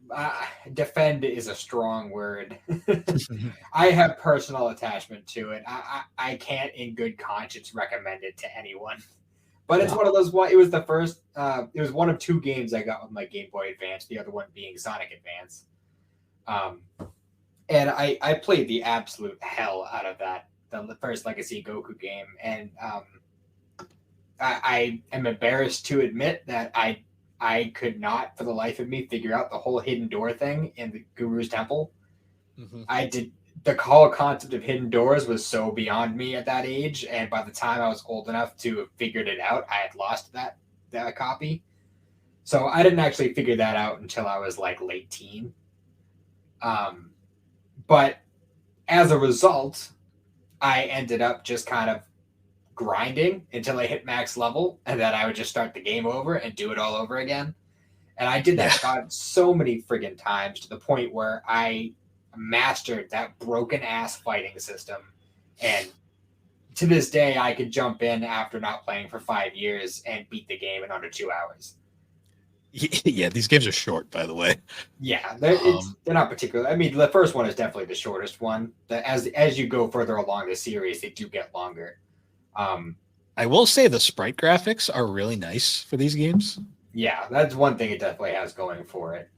Defend is a strong word. I have personal attachment to it. I can't in good conscience recommend it to anyone. But it's one of those. It was the first. It was one of 2 games I got with my Game Boy Advance. The other one being Sonic Advance. And I played the absolute hell out of that. The first Legacy Goku game, and I am embarrassed to admit that I could not, for the life of me, figure out the whole hidden door thing in the Guru's Temple. Mm-hmm. The whole concept of hidden doors was so beyond me at that age, and by the time I was old enough to have figured it out, I had lost that copy. So I didn't actually figure that out until I was like late teen. But as a result, I ended up just kind of grinding until I hit max level, and then I would just start the game over and do it all over again. And I did that so many friggin' times to the point where I mastered that broken ass fighting system. And to this day, I could jump in after not playing for 5 years and beat the game in under 2 hours. Yeah, these games are short, by the way. Yeah, they're not particular. I mean, the first one is definitely the shortest one. As you go further along the series, they do get longer. I will say the sprite graphics are really nice for these games. Yeah, that's one thing it definitely has going for it.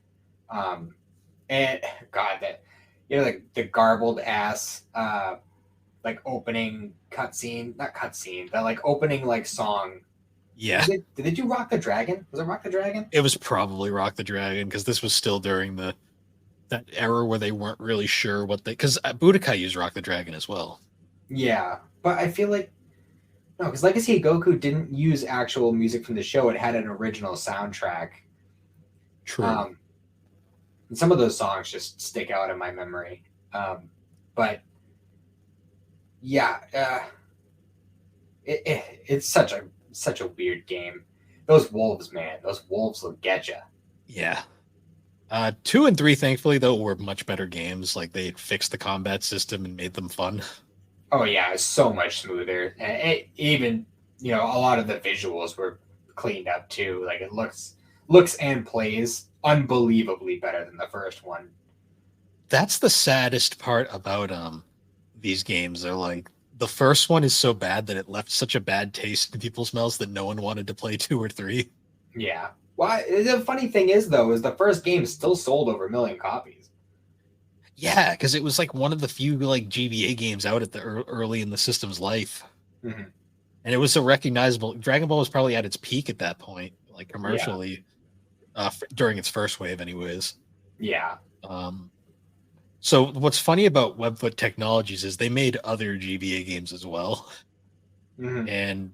And God, that like the garbled ass like opening cutscene, not cutscene, but like opening like song. Yeah. Did they do Rock the Dragon? Was it Rock the Dragon? It was probably Rock the Dragon, because this was still during that era where they weren't really sure what because Budokai used Rock the Dragon as well. Yeah, but I feel like no, because Legacy of Goku didn't use actual music from the show. It had an original soundtrack. True. And some of those songs just stick out in my memory. But yeah, it's such a weird game. Those wolves, man, those wolves will get you. Yeah. 2 and 3, thankfully, though, were much better games. Like they fixed the combat system and made them fun. Oh yeah, it's so much smoother, and even a lot of the visuals were cleaned up too. Like it looks and plays unbelievably better than the first one. That's the saddest part about these games. They're like the first one is so bad that it left such a bad taste in people's mouths that no one wanted to play 2 or 3. Yeah. Why? The funny thing is though, is the first game still sold over 1 million copies. Yeah, because it was like one of the few like GBA games out at the early in the system's life, Mm-hmm. and it was a recognizable. Dragon Ball was probably at its peak at that point, like commercially, during its first wave, anyways. Yeah. So what's funny about Webfoot Technologies is they made other GBA games as well, Mm-hmm. and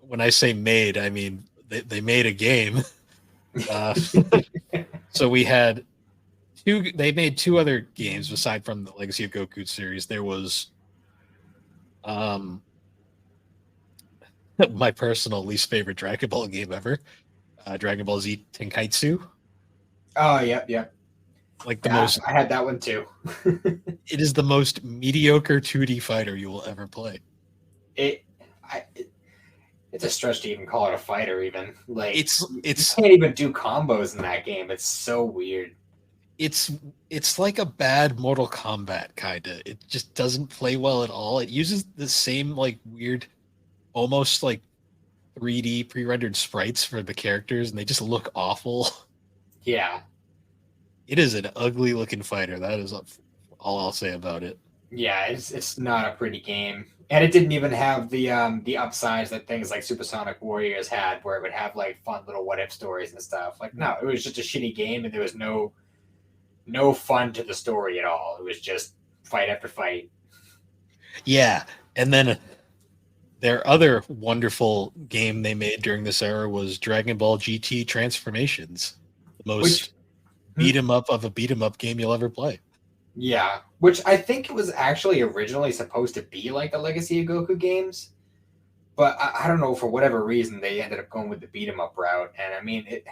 when I say made, I mean they made a game. So we had two. They made 2 other games aside from the Legacy of Goku series. There was, my personal least favorite Dragon Ball game ever, Dragon Ball Z Tenkaichi. Oh yeah, yeah. Like the Yeah, most, I had that one too. it is the most mediocre 2D fighter you will ever play. It's a stretch to even call it a fighter. Even like It's you can't even do combos in that game. It's so weird. it's like a bad Mortal Kombat kinda. It just doesn't play well at all. It uses the same like weird, almost like 3D pre-rendered sprites for the characters, and they just look awful. Yeah, It is an ugly looking fighter. That is all I'll say about it. yeah. It's not a pretty game, and it didn't even have the upsides that things like Supersonic Warriors had, where it would have like fun little what if stories and stuff. Like no, it was just a shitty game, and there was no fun to the story at all. It was just fight after fight. Yeah, and then their other wonderful game they made during this era was Dragon Ball GT Transformations, the most beat 'em up of a beat 'em up game you'll ever play. Yeah, which I think it was actually originally supposed to be like the Legacy of Goku games, but I don't know, for whatever reason they ended up going with the beat 'em up route, and I mean it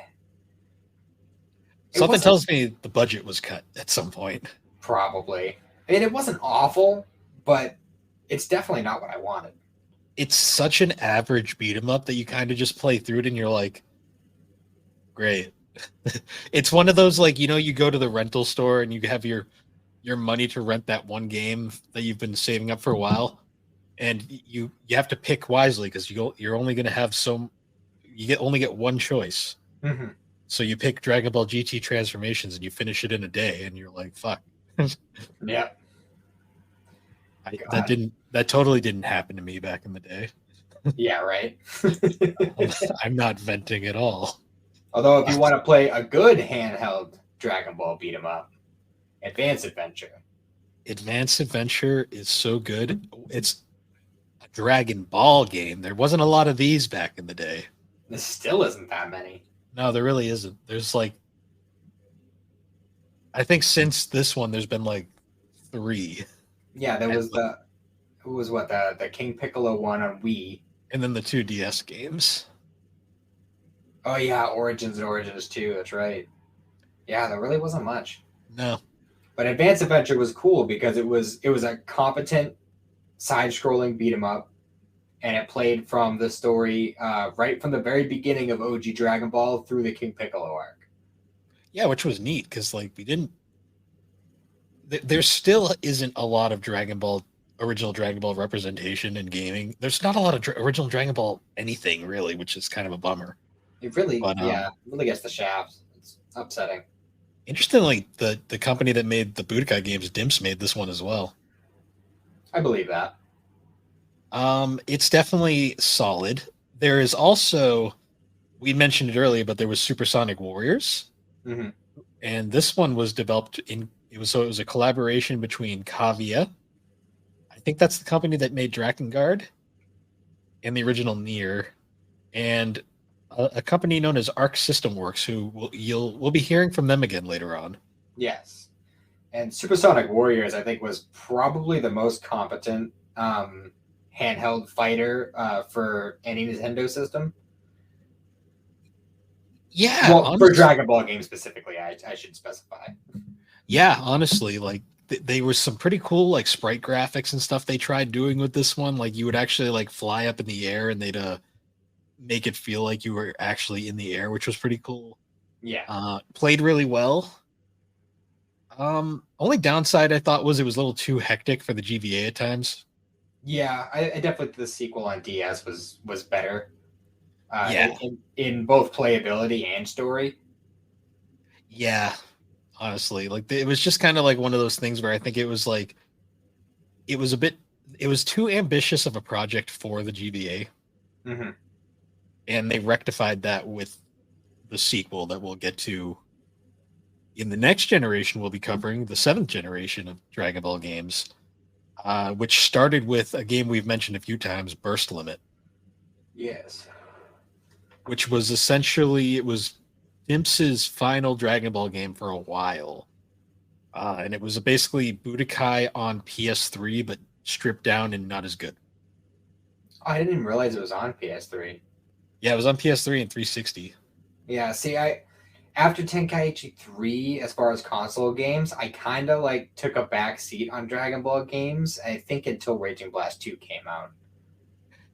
Something wasn't tells me the budget was cut at some point. probably. I mean, it wasn't awful, but it's definitely not what I wanted. It's such an average beat 'em up that you kind of just play through it and you're like, great. It's one of those like, you go to the rental store and you have your money to rent that one game that you've been saving up for a while, and you have to pick wisely because you're only going to have only get one choice. Mm-hmm. So you pick Dragon Ball GT Transformations and you finish it in a day, and you're like, fuck. Yeah. That totally didn't happen to me back in the day. Yeah, right. I'm not venting at all. Although if you want to play a good handheld Dragon Ball beat 'em up, Advanced Adventure. Advanced Adventure is so good. It's a Dragon Ball game. There wasn't a lot of these back in the day. There still isn't that many. No, there really isn't. There's like, I think since this one, there's been like 3. Yeah, there was the King Piccolo one on Wii. And then the 2 DS games. Oh yeah, Origins and Origins 2, that's right. Yeah, there really wasn't much. No. But Advanced Adventure was cool because it was a competent side-scrolling beat 'em up, and it played from the story right from the very beginning of OG Dragon Ball through the King Piccolo arc. Yeah, which was neat because like there still isn't a lot of original Dragon Ball representation in gaming. There's not a lot of original Dragon Ball anything really, which is kind of a bummer. It really, really gets the shaft. It's upsetting. Interestingly, the company that made the Budokai games, Dimps, made this one as well. I believe that. It's definitely solid. There is also, we mentioned it earlier, but there was Supersonic Warriors, Mm-hmm. and this one was developed it was a collaboration between Kavia, I think that's the company that made Drakengard, and the original Nier, and a company known as Arc System Works, who we'll be hearing from them again later on. Yes. And Supersonic Warriors, I think, was probably the most competent handheld fighter for any Nintendo system. Yeah, Well, for honestly, Dragon Ball games specifically, I should specify. yeah, honestly, like they were some pretty cool like sprite graphics and stuff they tried doing with this one. Like you would actually like fly up in the air and they'd make it feel like you were actually in the air, which was pretty cool. Yeah. Played really well. Only downside I thought was it was a little too hectic for the GBA at times. Yeah, I definitely think the sequel on DS was better Yeah, in both playability and story. yeah. Honestly, like it was just kind of like one of those things where I think it was like it was a bit it was too ambitious of a project for the GBA, Mm-hmm. and they rectified that with the sequel that we'll get to in the next generation. We'll be covering the seventh generation of Dragon Ball games, which started with a game we've mentioned a few times, Burst Limit, Yes. which was essentially it was Imps's final Dragon Ball game for a while. And it was basically Budokai on PS3, but stripped down and not as good. I didn't even realize it was on PS3. Yeah, it was on PS3 and 360. Yeah, see, I after Tenkaichi 3, as far as console games, I kind of like took a back seat on Dragon Ball games. I think until Raging Blast 2 came out.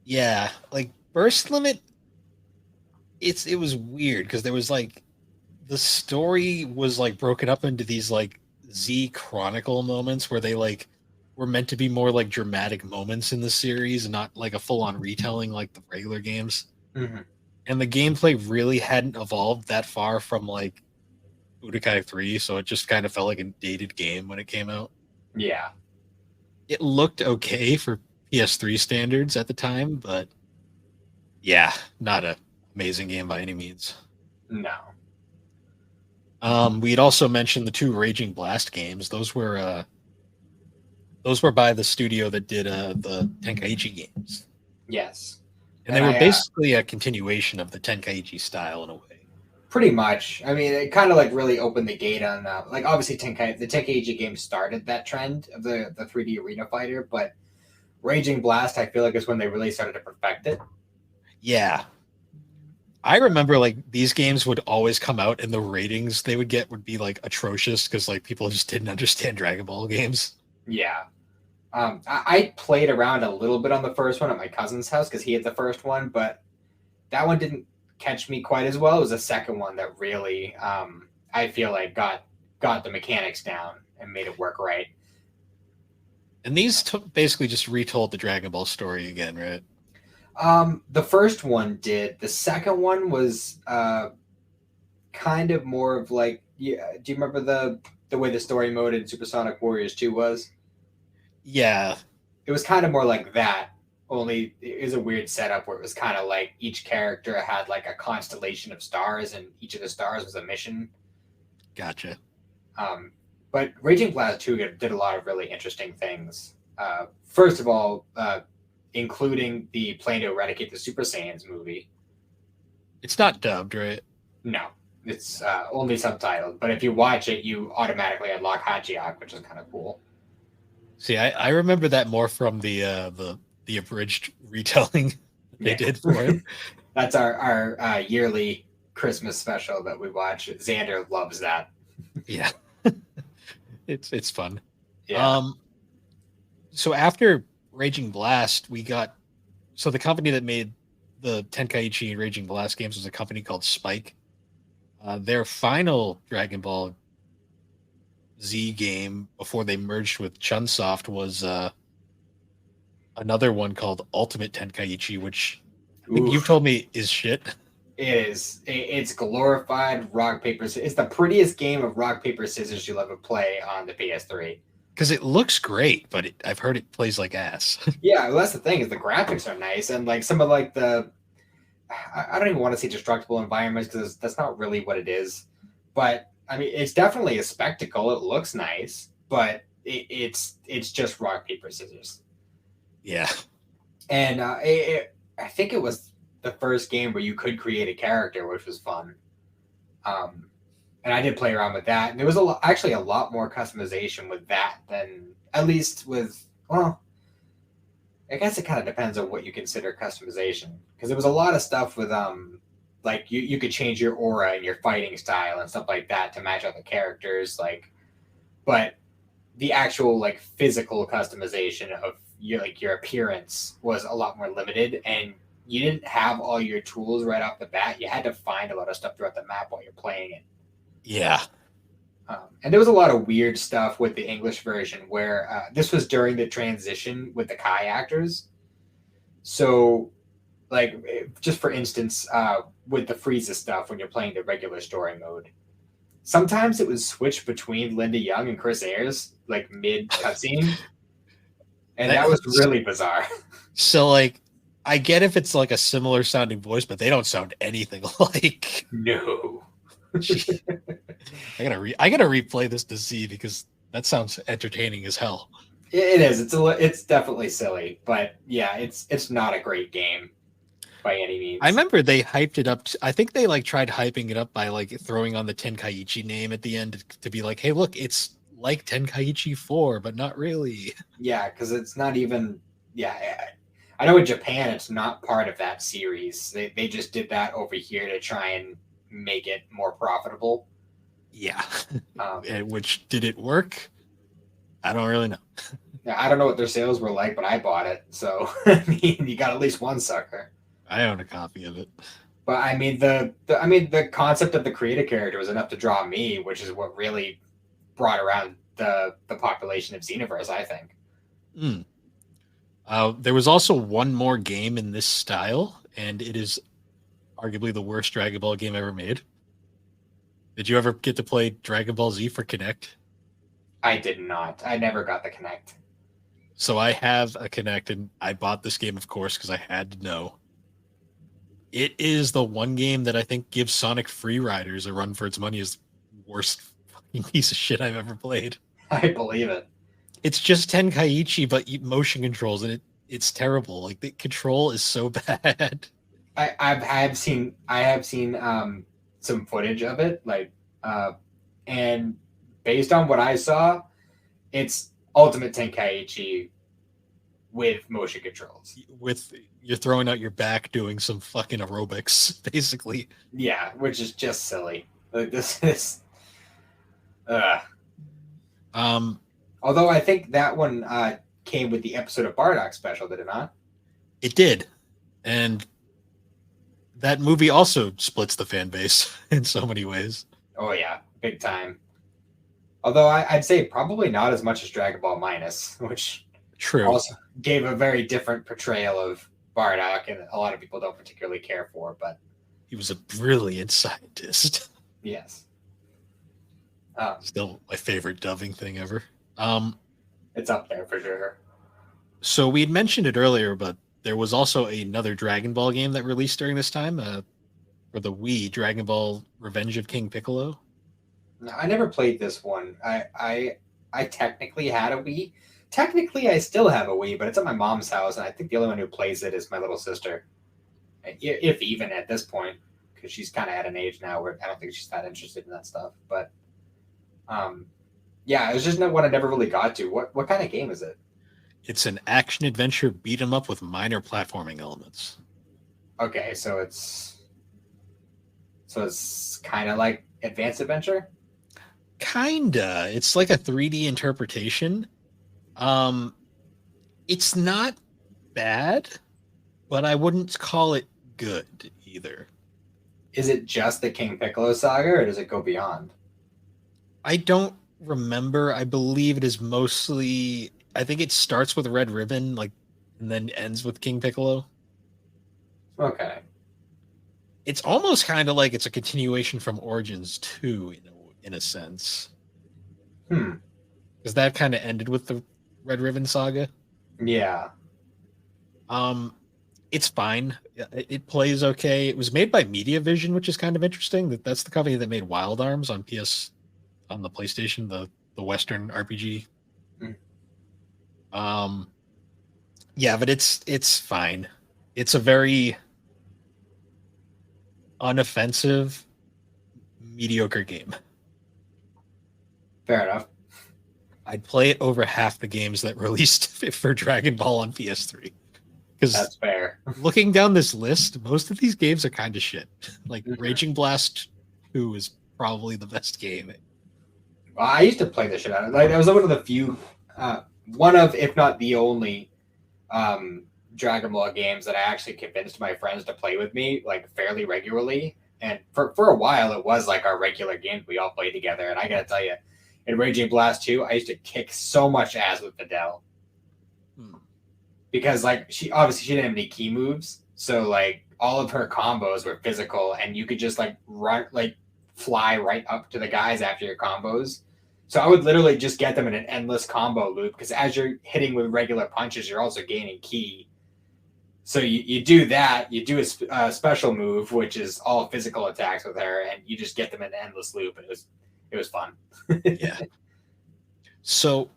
Yeah, like Burst Limit, it was weird because there was like the story was like broken up into these like Z Chronicle moments where they like were meant to be more like dramatic moments in the series, not like a full on retelling like the regular games. Mm-hmm. And the gameplay really hadn't evolved that far from like Budokai 3, so it just kind of felt like a dated game when it came out. Yeah, It looked okay for PS3 standards at the time, but yeah, not a amazing game by any means. no. We'd also mentioned the two Raging Blast games. Those were by the studio that did the Tenkaichi games, Yes. and they And were I basically a continuation of the Tenkaichi style in a way. pretty much. I mean, it kind of like really opened the gate on like obviously the Tenkaichi game started that trend of the 3D arena fighter, but Raging Blast I feel like is when they really started to perfect it. Yeah, I remember like these games would always come out, and the ratings they would get would be like atrocious because like people just didn't understand Dragon Ball games. Yeah. I played around a little bit on the first one at my cousin's house because he had the first one, but that one didn't catch me quite as well. It was the second one that really, I feel like got the mechanics down and made it work right. And these basically just retold the Dragon Ball story again, right? The first one did. The second one was kind of more of like, yeah. Do you remember the way the story mode in Supersonic Warriors 2 was? Yeah, It was kind of more like that. Only it was a weird setup where it was kind of like each character had like a constellation of stars, and each of the stars was a mission. gotcha. But Raging Blast 2 did a lot of really interesting things. First of all, including the plan to eradicate the Super Saiyans movie. It's not dubbed, right? No, it's only subtitled. But if you watch it, you automatically unlock Hachiak, which is kind of cool. See, I remember that more from the abridged retelling they did for it. That's our yearly Christmas special that we watch. Xander loves that. Yeah, it's fun. Yeah. So after Raging Blast, we got the company that made the Tenkaichi and Raging Blast games was a company called Spike. Their final Dragon Ball Z game before they merged with Chunsoft was another one called Ultimate Tenkaichi, which I think you've told me is shit. It is. It's glorified rock paper. It's the prettiest game of rock paper scissors you'll ever play on the PS3. Because it looks great, but I've heard it plays like ass. Yeah, well, that's the thing is the graphics are nice, and like some of like I don't even want to say destructible environments because that's not really what it is. But I mean, it's definitely a spectacle. It looks nice, but it's just rock paper scissors. Yeah. And I think it was the first game where you could create a character, which was fun. And I did play around with that, and there was actually a lot more customization with that than at least with, well, I guess it kind of depends on what you consider customization, because there was a lot of stuff with like you could change your aura and your fighting style and stuff like that to match other characters, like, but the actual like physical customization of your appearance was a lot more limited, and you didn't have all your tools right off the bat. You had to find a lot of stuff throughout the map while you're playing it. Yeah. And there was a lot of weird stuff with the English version where this was during the transition with the Kai actors. So, like, just for instance, with the Frieza stuff when you're playing the regular story mode, sometimes it would switch between Linda Young and Chris Ayres, like mid cutscene. And that was really bizarre. So, like, I get if it's like a similar sounding voice, but they don't sound anything like. No. I gotta replay this to see, because that sounds entertaining as hell. It is. It's definitely silly, but yeah, it's not a great game by any means. I remember they hyped it up. I think they like tried hyping it up by like throwing on the Tenkaichi name at the end to be like, hey, look, it's like Tenkaichi 4, but not really. Yeah, because it's not even. Yeah, I know in Japan it's not part of that series. They just did that over here to try and make it more profitable. Yeah. Which, did it work? I don't really know. Yeah, I don't know what their sales were like, but I bought it, so I mean, you got at least one sucker. I own a copy of it. But I mean, the concept of the creative character was enough to draw me, which is what really brought around the population of Xenoverse, I think. There was also one more game in this style, and it is arguably the worst Dragon Ball game ever made. Did you ever get to play Dragon Ball Z for Kinect? I did not. I never got the Kinect. So I have a Kinect, and I bought this game, of course, because I had to know. It is the one game that I think gives Sonic Free Riders a run for its money as the worst fucking piece of shit I've ever played. I believe it. It's just Tenkaichi, but motion controls, and it's terrible. Like, the control is so bad. I have seen some footage of it, like, and based on what I saw, it's Ultimate Tenkaichi with motion controls. With you're throwing out your back doing some fucking aerobics, basically. Yeah, which is just silly. Like, this is. Although I think that one came with the episode of Bardock special, did it not? It did, and that movie also splits the fan base in so many ways. Oh yeah, big time. Although I'd say probably not as much as Dragon Ball Minus, which also gave a very different portrayal of Bardock, and a lot of people don't particularly care for. But he was a brilliant scientist. Yes. Still my favorite dubbing thing ever. It's up there for sure. So we had mentioned it earlier, but there was also another Dragon Ball game that released during this time for the Wii, Dragon Ball Revenge of King Piccolo. I never played this one. I technically had a Wii. Technically, I still have a Wii, but it's at my mom's house, and I think the only one who plays it is my little sister. If even at this point, because she's kind of at an age now where I don't think she's that interested in that stuff. But yeah, it was just one I never really got to. What kind of game is it? It's an action adventure beat 'em up with minor platforming elements. Okay, so it's kind of like Advanced Adventure. Kinda. It's like a 3D interpretation. It's not bad, but I wouldn't call it good either. Is it just the King Piccolo saga, or does it go beyond? I don't remember. I believe it is mostly. I think it starts with Red Ribbon, like, and then ends with King Piccolo. Okay. It's almost kind of like it's a continuation from Origins 2, in a sense. Because that kind of ended with the Red Ribbon saga. Yeah. It's fine. It plays okay. It was made by Mediavision, which is kind of interesting. That's the company that made Wild Arms on the PlayStation, the Western RPG. Yeah, but it's fine. It's a very unoffensive, mediocre game. Fair enough. I'd play it over half the games that released for Dragon Ball on PS3. Because That's fair. looking down this list, most of these games are kind of shit. Like Mhm. Raging Blast 2 is probably the best game. Well, I used to play the shit out of it. Like, that was one of the few, one of, if not the only, Dragon Ball games that I actually convinced my friends to play with me, like, fairly regularly. And for a while, it was like our regular game we all played together. And I gotta tell you, in Raging Blast 2, I used to kick so much ass with Fidel. Because, like, she didn't have any key moves. So, like, all of her combos were physical. And you could just, like, fly right up to the guys after your combos. So I would literally just get them in an endless combo loop. Because as you're hitting with regular punches, you're also gaining ki. So you do that, you do a special move, which is all physical attacks with her, and you just get them in an endless loop. It was fun. Yeah. So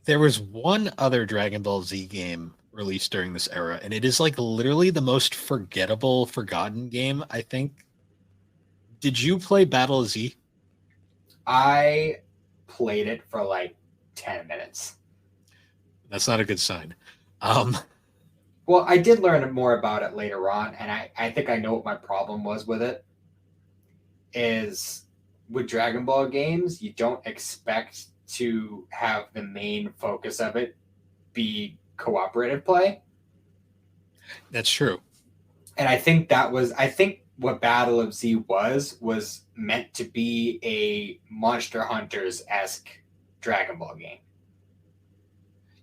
there was one other Dragon Ball Z game released during this era, and it is like literally the most forgettable, forgotten game, I think. Did you play Battle Z? I played it for like 10 minutes. That's not a good sign. Well, I did learn more about it later on, and I think I know what my problem was with it. Is with Dragon Ball games, you don't expect to have the main focus of it be cooperative play. That's true. And I think what Battle of Z was meant to be a Monster Hunters-esque Dragon Ball game.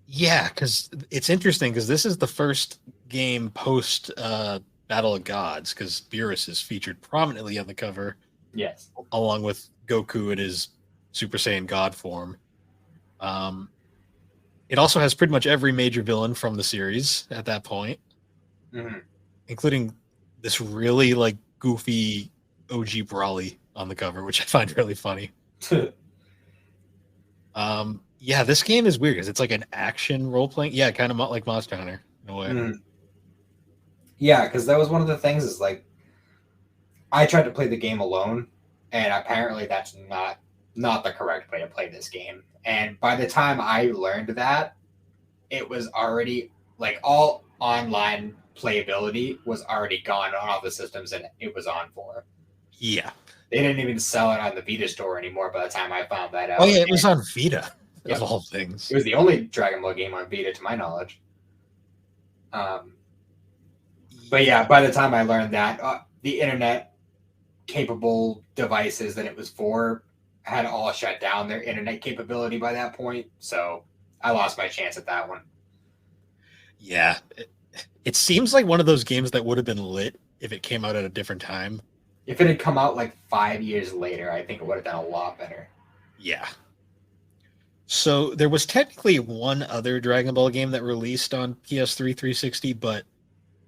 Yeah, because it's interesting because this is the first game post Battle of Gods, because Beerus is featured prominently on the cover. Yes. Along with Goku in his Super Saiyan God form. It also has pretty much every major villain from the series at that point, including this really like goofy OG Brawly on the cover, which I find really funny. Yeah, this game is weird because it's like an action role playing. Yeah, kind of like Monster Hunter in a way. Yeah, because that was one of the things is like I tried to play the game alone, and apparently that's not the correct way to play this game. And by the time I learned that, it was already like all online playability was already gone on all the systems that it was on for. Yeah. They didn't even sell it on the Vita store anymore by the time I found that out. Oh yeah, it was on Vita. Of all things. It was the only Dragon Ball game on Vita to my knowledge. But yeah, by the time I learned that, the internet capable devices that it was for had all shut down their internet capability by that point. So I lost my chance at that one. Yeah. It seems like one of those games that would have been lit if it came out at a different time. If it had come out like 5 years later, I think it would have done a lot better. Yeah. So there was technically one other Dragon Ball game that released on PS3 360, but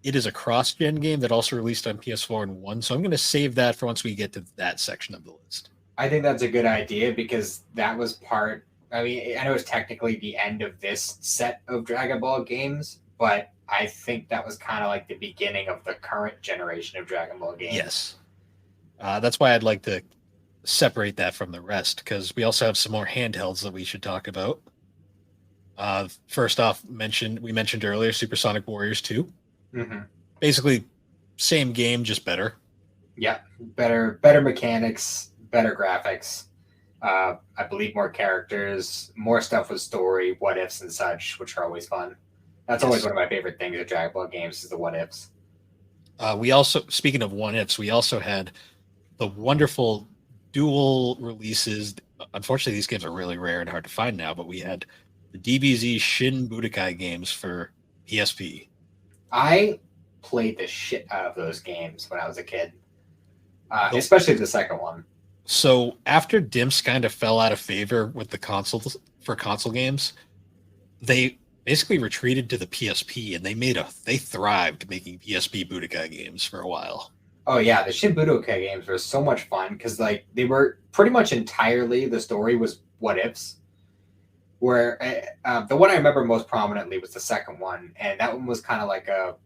it is a cross-gen game that also released on PS4 and 1. So I'm going to save that for once we get to that section of the list. I think that's a good idea because that was part. I mean, I know it's technically the end of this set of Dragon Ball games, but I think that was kind of like the beginning of the current generation of Dragon Ball games. Yes. That's why I'd like to separate that from the rest, because we also have some more handhelds that we should talk about. First off, we mentioned earlier Supersonic Warriors 2. Basically, same game, just better. Yeah, better mechanics, better graphics. I believe more characters, more stuff with story, what ifs and such, which are always fun. That's always one of my favorite things of Dragon Ball games is the what ifs. We also, speaking of what ifs, we also had the wonderful dual releases. Unfortunately, these games are really rare and hard to find now, but we had the DBZ Shin Budokai games for PSP. I played the shit out of those games when I was a kid, especially the second one. So after Dimps kind of fell out of favor with the consoles for console games, they basically retreated to the PSP, and they thrived making PSP Budokai games for a while. Oh yeah, the Shin Budokai games were so much fun because like they were pretty much entirely the story was what ifs. Where the one I remember most prominently was the second one, and that one was kind of like it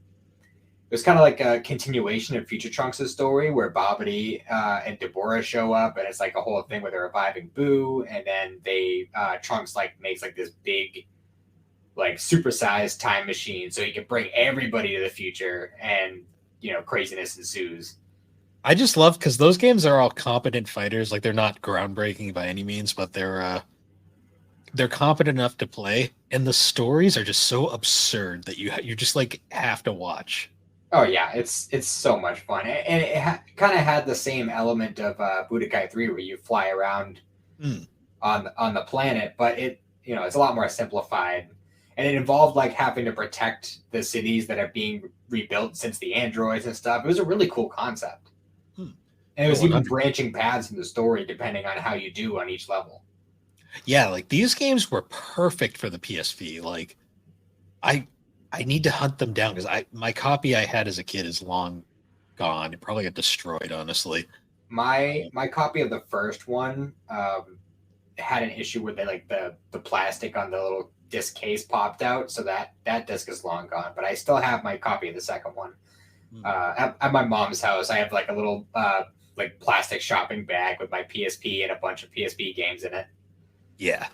was kind of like a continuation of Future Trunks' story where Bobbity and Deborah show up, and it's like a whole thing where they're reviving Boo, and then they Trunks like makes like this big like supersized time machine so he can bring everybody to the future, and craziness ensues. I just love because those games are all competent fighters. Like they're not groundbreaking by any means, but they're competent enough to play, and the stories are just so absurd that you just like have to watch. Oh yeah, it's so much fun, and it kind of had the same element of Budokai 3, where you fly around on the planet, but it's a lot more simplified, and it involved like having to protect the cities that are being rebuilt since the androids and stuff. It was a really cool concept, and it was even branching paths in the story depending on how you do on each level. Yeah, like these games were perfect for the PSV. Like I need to hunt them down because my copy I had as a kid is long gone. It probably got destroyed, honestly. My copy of the first one had an issue with the plastic on the little disc case popped out, so that disc is long gone. But I still have my copy of the second one at my mom's house. I have like a little like plastic shopping bag with my PSP and a bunch of PSP games in it. Yeah.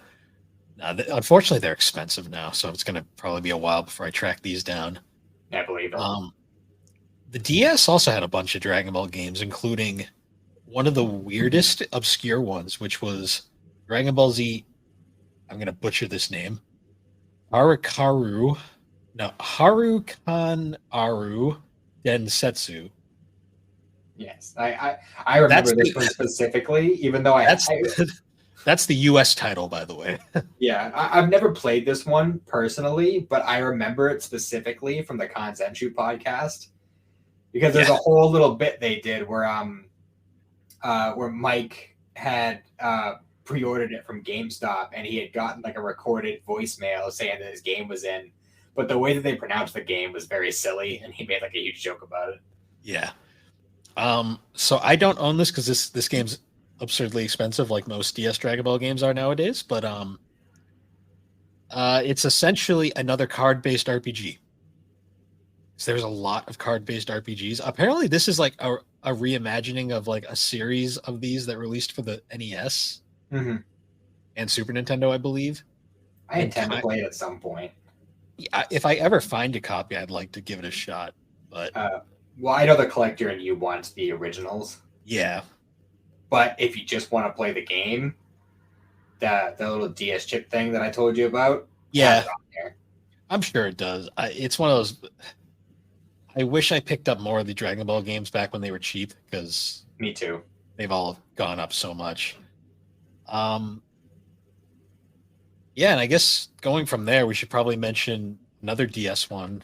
Unfortunately, they're expensive now, so it's going to probably be a while before I track these down. I believe it. The DS also had a bunch of Dragon Ball games, including one of the weirdest, obscure ones, which was Dragon Ball Z. I'm going to butcher this name. Harukan Aru Densetsu. Yes, I remember this one specifically, even though That's the US title, by the way. Yeah, I've never played this one personally, but I remember it specifically from the Kanzenshu podcast because there's a whole little bit they did where Mike had pre-ordered it from GameStop, and he had gotten like a recorded voicemail saying that his game was in, but the way that they pronounced the game was very silly, and he made like a huge joke about it. Yeah. So I don't own this because this game's absurdly expensive, like most DS Dragon Ball games are nowadays. But it's essentially another card-based RPG. So there's a lot of card-based RPGs. Apparently, this is like a reimagining of like a series of these that released for the NES and Super Nintendo, I believe. I intend to play it at some point. Yeah, if I ever find a copy, I'd like to give it a shot. But well, I know the collector and you want the originals. Yeah. But if you just want to play the game, the little DS chip thing that I told you about, yeah, I'm sure it does. It's one of those. I wish I picked up more of the Dragon Ball games back when they were cheap, because me too. They've all gone up so much. Yeah, and I guess going from there, we should probably mention another DS one,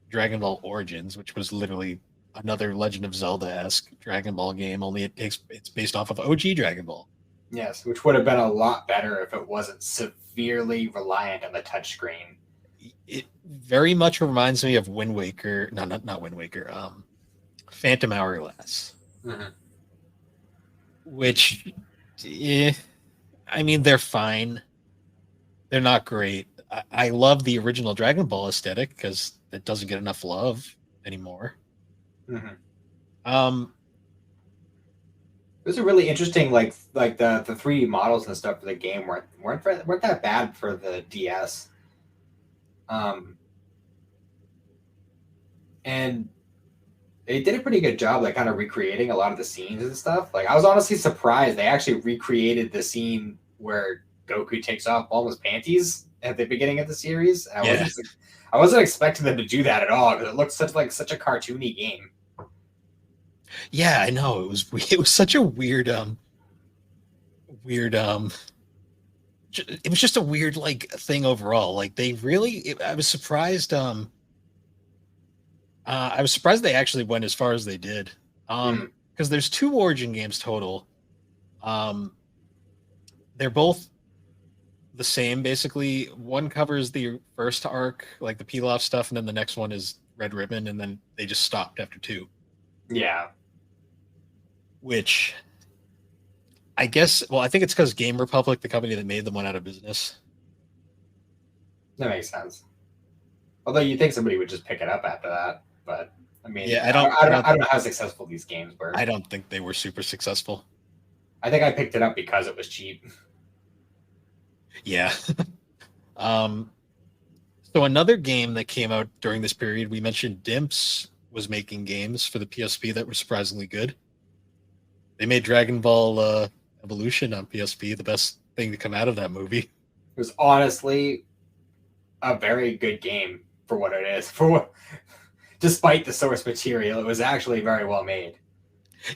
Dragon Ball Origins, which was literally another Legend of Zelda-esque Dragon Ball game, only it's based off of OG Dragon Ball. Yes, which would have been a lot better if it wasn't severely reliant on the touchscreen. It very much reminds me of Wind Waker. No, not Wind Waker. Phantom Hourglass. Which, I mean, they're fine. They're not great. I love the original Dragon Ball aesthetic because it doesn't get enough love anymore. It was a really interesting, like the 3D models and stuff for the game weren't that bad for the DS. And they did a pretty good job, like kind of recreating a lot of the scenes and stuff. Like I was honestly surprised they actually recreated the scene where Goku takes off all his panties at the beginning of the series. I wasn't expecting them to do that at all because it looked such a cartoony game. Yeah, I know. It was such a weird it was just a weird like thing overall. Like I was surprised they actually went as far as they did. Because there's 2 Origin games total. They're both the same basically. One covers the first arc, like the Pilaf stuff, and then the next one is Red Ribbon, and then they just stopped after 2. Yeah. Which I guess, I think it's because Game Republic, the company that made them, went out of business. That makes sense. Although you'd think somebody would just pick it up after that, but I mean, Yeah, I don't know how successful these games were. I don't think they were super successful. I think I picked it up because it was cheap. Yeah. um, so another game that came out during this period, we mentioned Dimps was making games for the PSP that were surprisingly good. They made Dragon Ball Evolution on PSP, the best thing to come out of that movie. It was honestly a very good game for what it is. Despite the source material, it was actually very well made.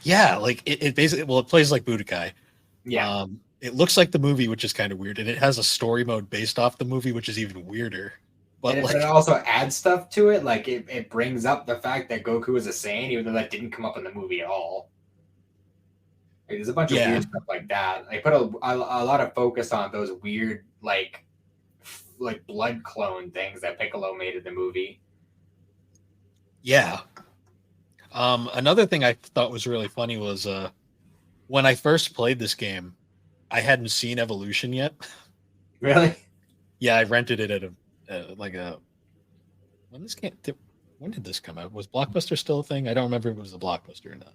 Yeah, like it basically, well, it plays like Budokai. Yeah. It looks like the movie, which is kind of weird, and it has a story mode based off the movie, which is even weirder. But But it like, also adds stuff to it. Like it brings up the fact that Goku is a Saiyan, even though that didn't come up in the movie at all. Like, there's a bunch of yeah, weird stuff like that. They put a lot of focus on those weird like blood clone things that Piccolo made in the movie. yeah. Another thing I thought was really funny was when I first played this game, I hadn't seen Evolution yet. Really? Yeah, I rented it at a when this came. When did this come out? Was Blockbuster still a thing? I don't remember if it was a Blockbuster or not.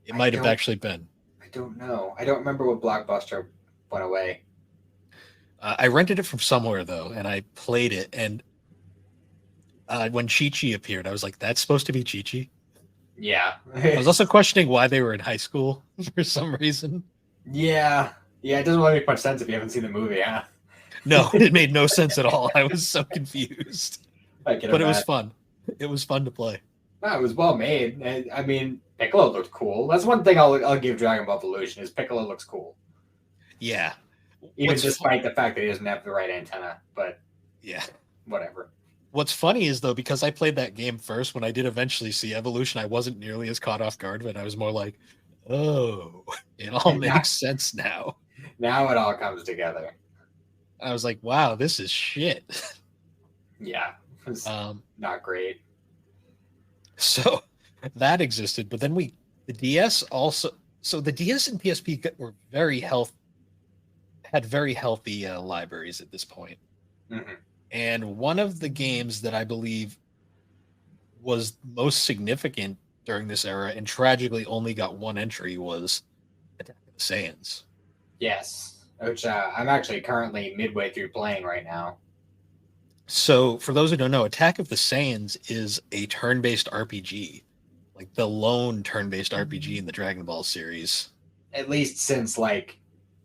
It might have actually been. I don't know. I don't remember what Blockbuster went away. I rented it from somewhere though, and I played it. And when Chi Chi appeared, I was like, "That's supposed to be Chi Chi." Yeah. I was also questioning why they were in high school for some reason. Yeah. Yeah, it doesn't really make much sense if you haven't seen the movie, huh? No, it made no sense at all. I was so confused. But it was fun. It was fun to play. No, it was well made. I mean, Piccolo looked cool. That's one thing I'll give Dragon Ball Evolution is Piccolo looks cool. Yeah. Even despite the fact that he doesn't have the right antenna, but yeah, whatever. What's funny is though, because I played that game first, when I did eventually see Evolution, I wasn't nearly as caught off guard, but I was more like, oh, it all makes sense now. Now it all comes together. I was like, wow, this is shit. Yeah. It was not great. So that existed, but then the DS also, so the DS and PSP were had very healthy libraries at this point. Mm-hmm. And one of the games that I believe was most significant during this era and tragically only got one entry was Attack of the Saiyans. Yes, which I'm actually currently midway through playing right now. So, for those who don't know, Attack of the Saiyans is a turn-based RPG, like the lone turn-based RPG in the Dragon Ball series. At least since like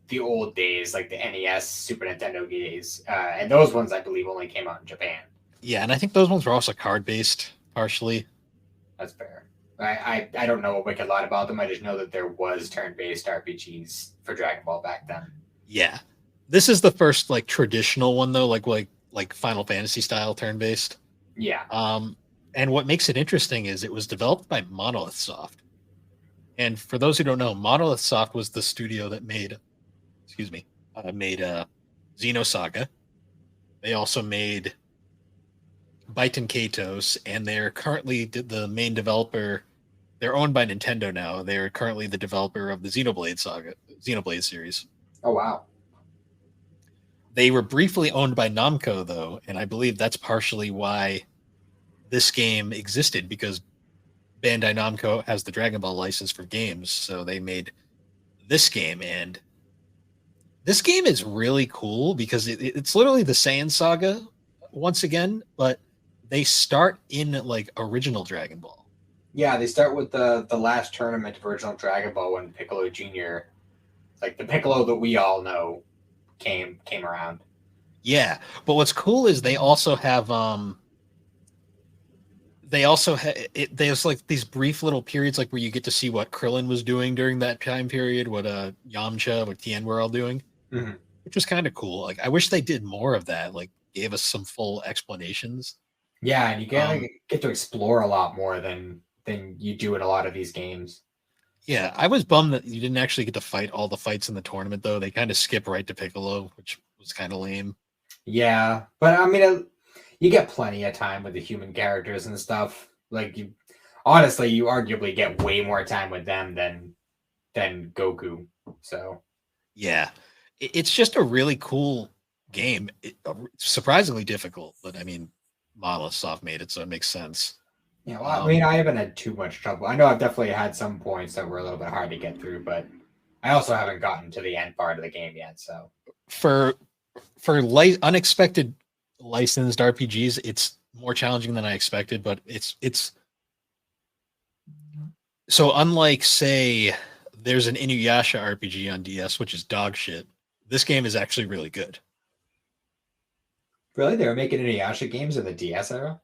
the old days, like the NES, Super Nintendo days, and those ones I believe only came out in Japan. Yeah, and I think those ones were also card-based, partially. That's fair. I don't know a wicked lot about them. I just know that there was turn-based RPGs for Dragon Ball back then. Yeah, this is the first like traditional one though, like Final Fantasy style turn-based. Yeah. And what makes it interesting is it was developed by Monolith Soft. And for those who don't know, Monolith Soft was the studio that made Xenosaga. They also made Baiten Kaitos, and they're currently the main developer. They're owned by Nintendo now. They're currently the developer of the Xenoblade series. Oh, wow. They were briefly owned by Namco, though, and I believe that's partially why this game existed, because Bandai Namco has the Dragon Ball license for games, so they made this game. And this game is really cool because it's literally the Saiyan Saga once again, but they start in like original Dragon Ball. Yeah, they start with the last tournament of original Dragon Ball when Piccolo Jr., like the Piccolo that we all know, came around. Yeah, but what's cool is they also have there's like these brief little periods like where you get to see what Krillin was doing during that time period, what Yamcha, what Tien were all doing, which was kind of cool. Like I wish they did more of that, like gave us some full explanations. Yeah, and you get to explore a lot more than you do in a lot of these games. Yeah, I was bummed that you didn't actually get to fight all the fights in the tournament, though. They kind of skip right to Piccolo, which was kind of lame. Yeah, but I mean, you get plenty of time with the human characters and stuff. Like, honestly, you arguably get way more time with them than Goku. So, yeah, it's just a really cool game. Surprisingly difficult, but I mean, Monolith Soft made it, so it makes sense. Yeah, well, I mean, I haven't had too much trouble. I know I've definitely had some points that were a little bit hard to get through, but I also haven't gotten to the end part of the game yet. So For unexpected licensed RPGs, it's more challenging than I expected, but it's so unlike, say, there's an Inuyasha RPG on DS, which is dog shit. This game is actually really good. really, they were making Inuyasha games in the DS era.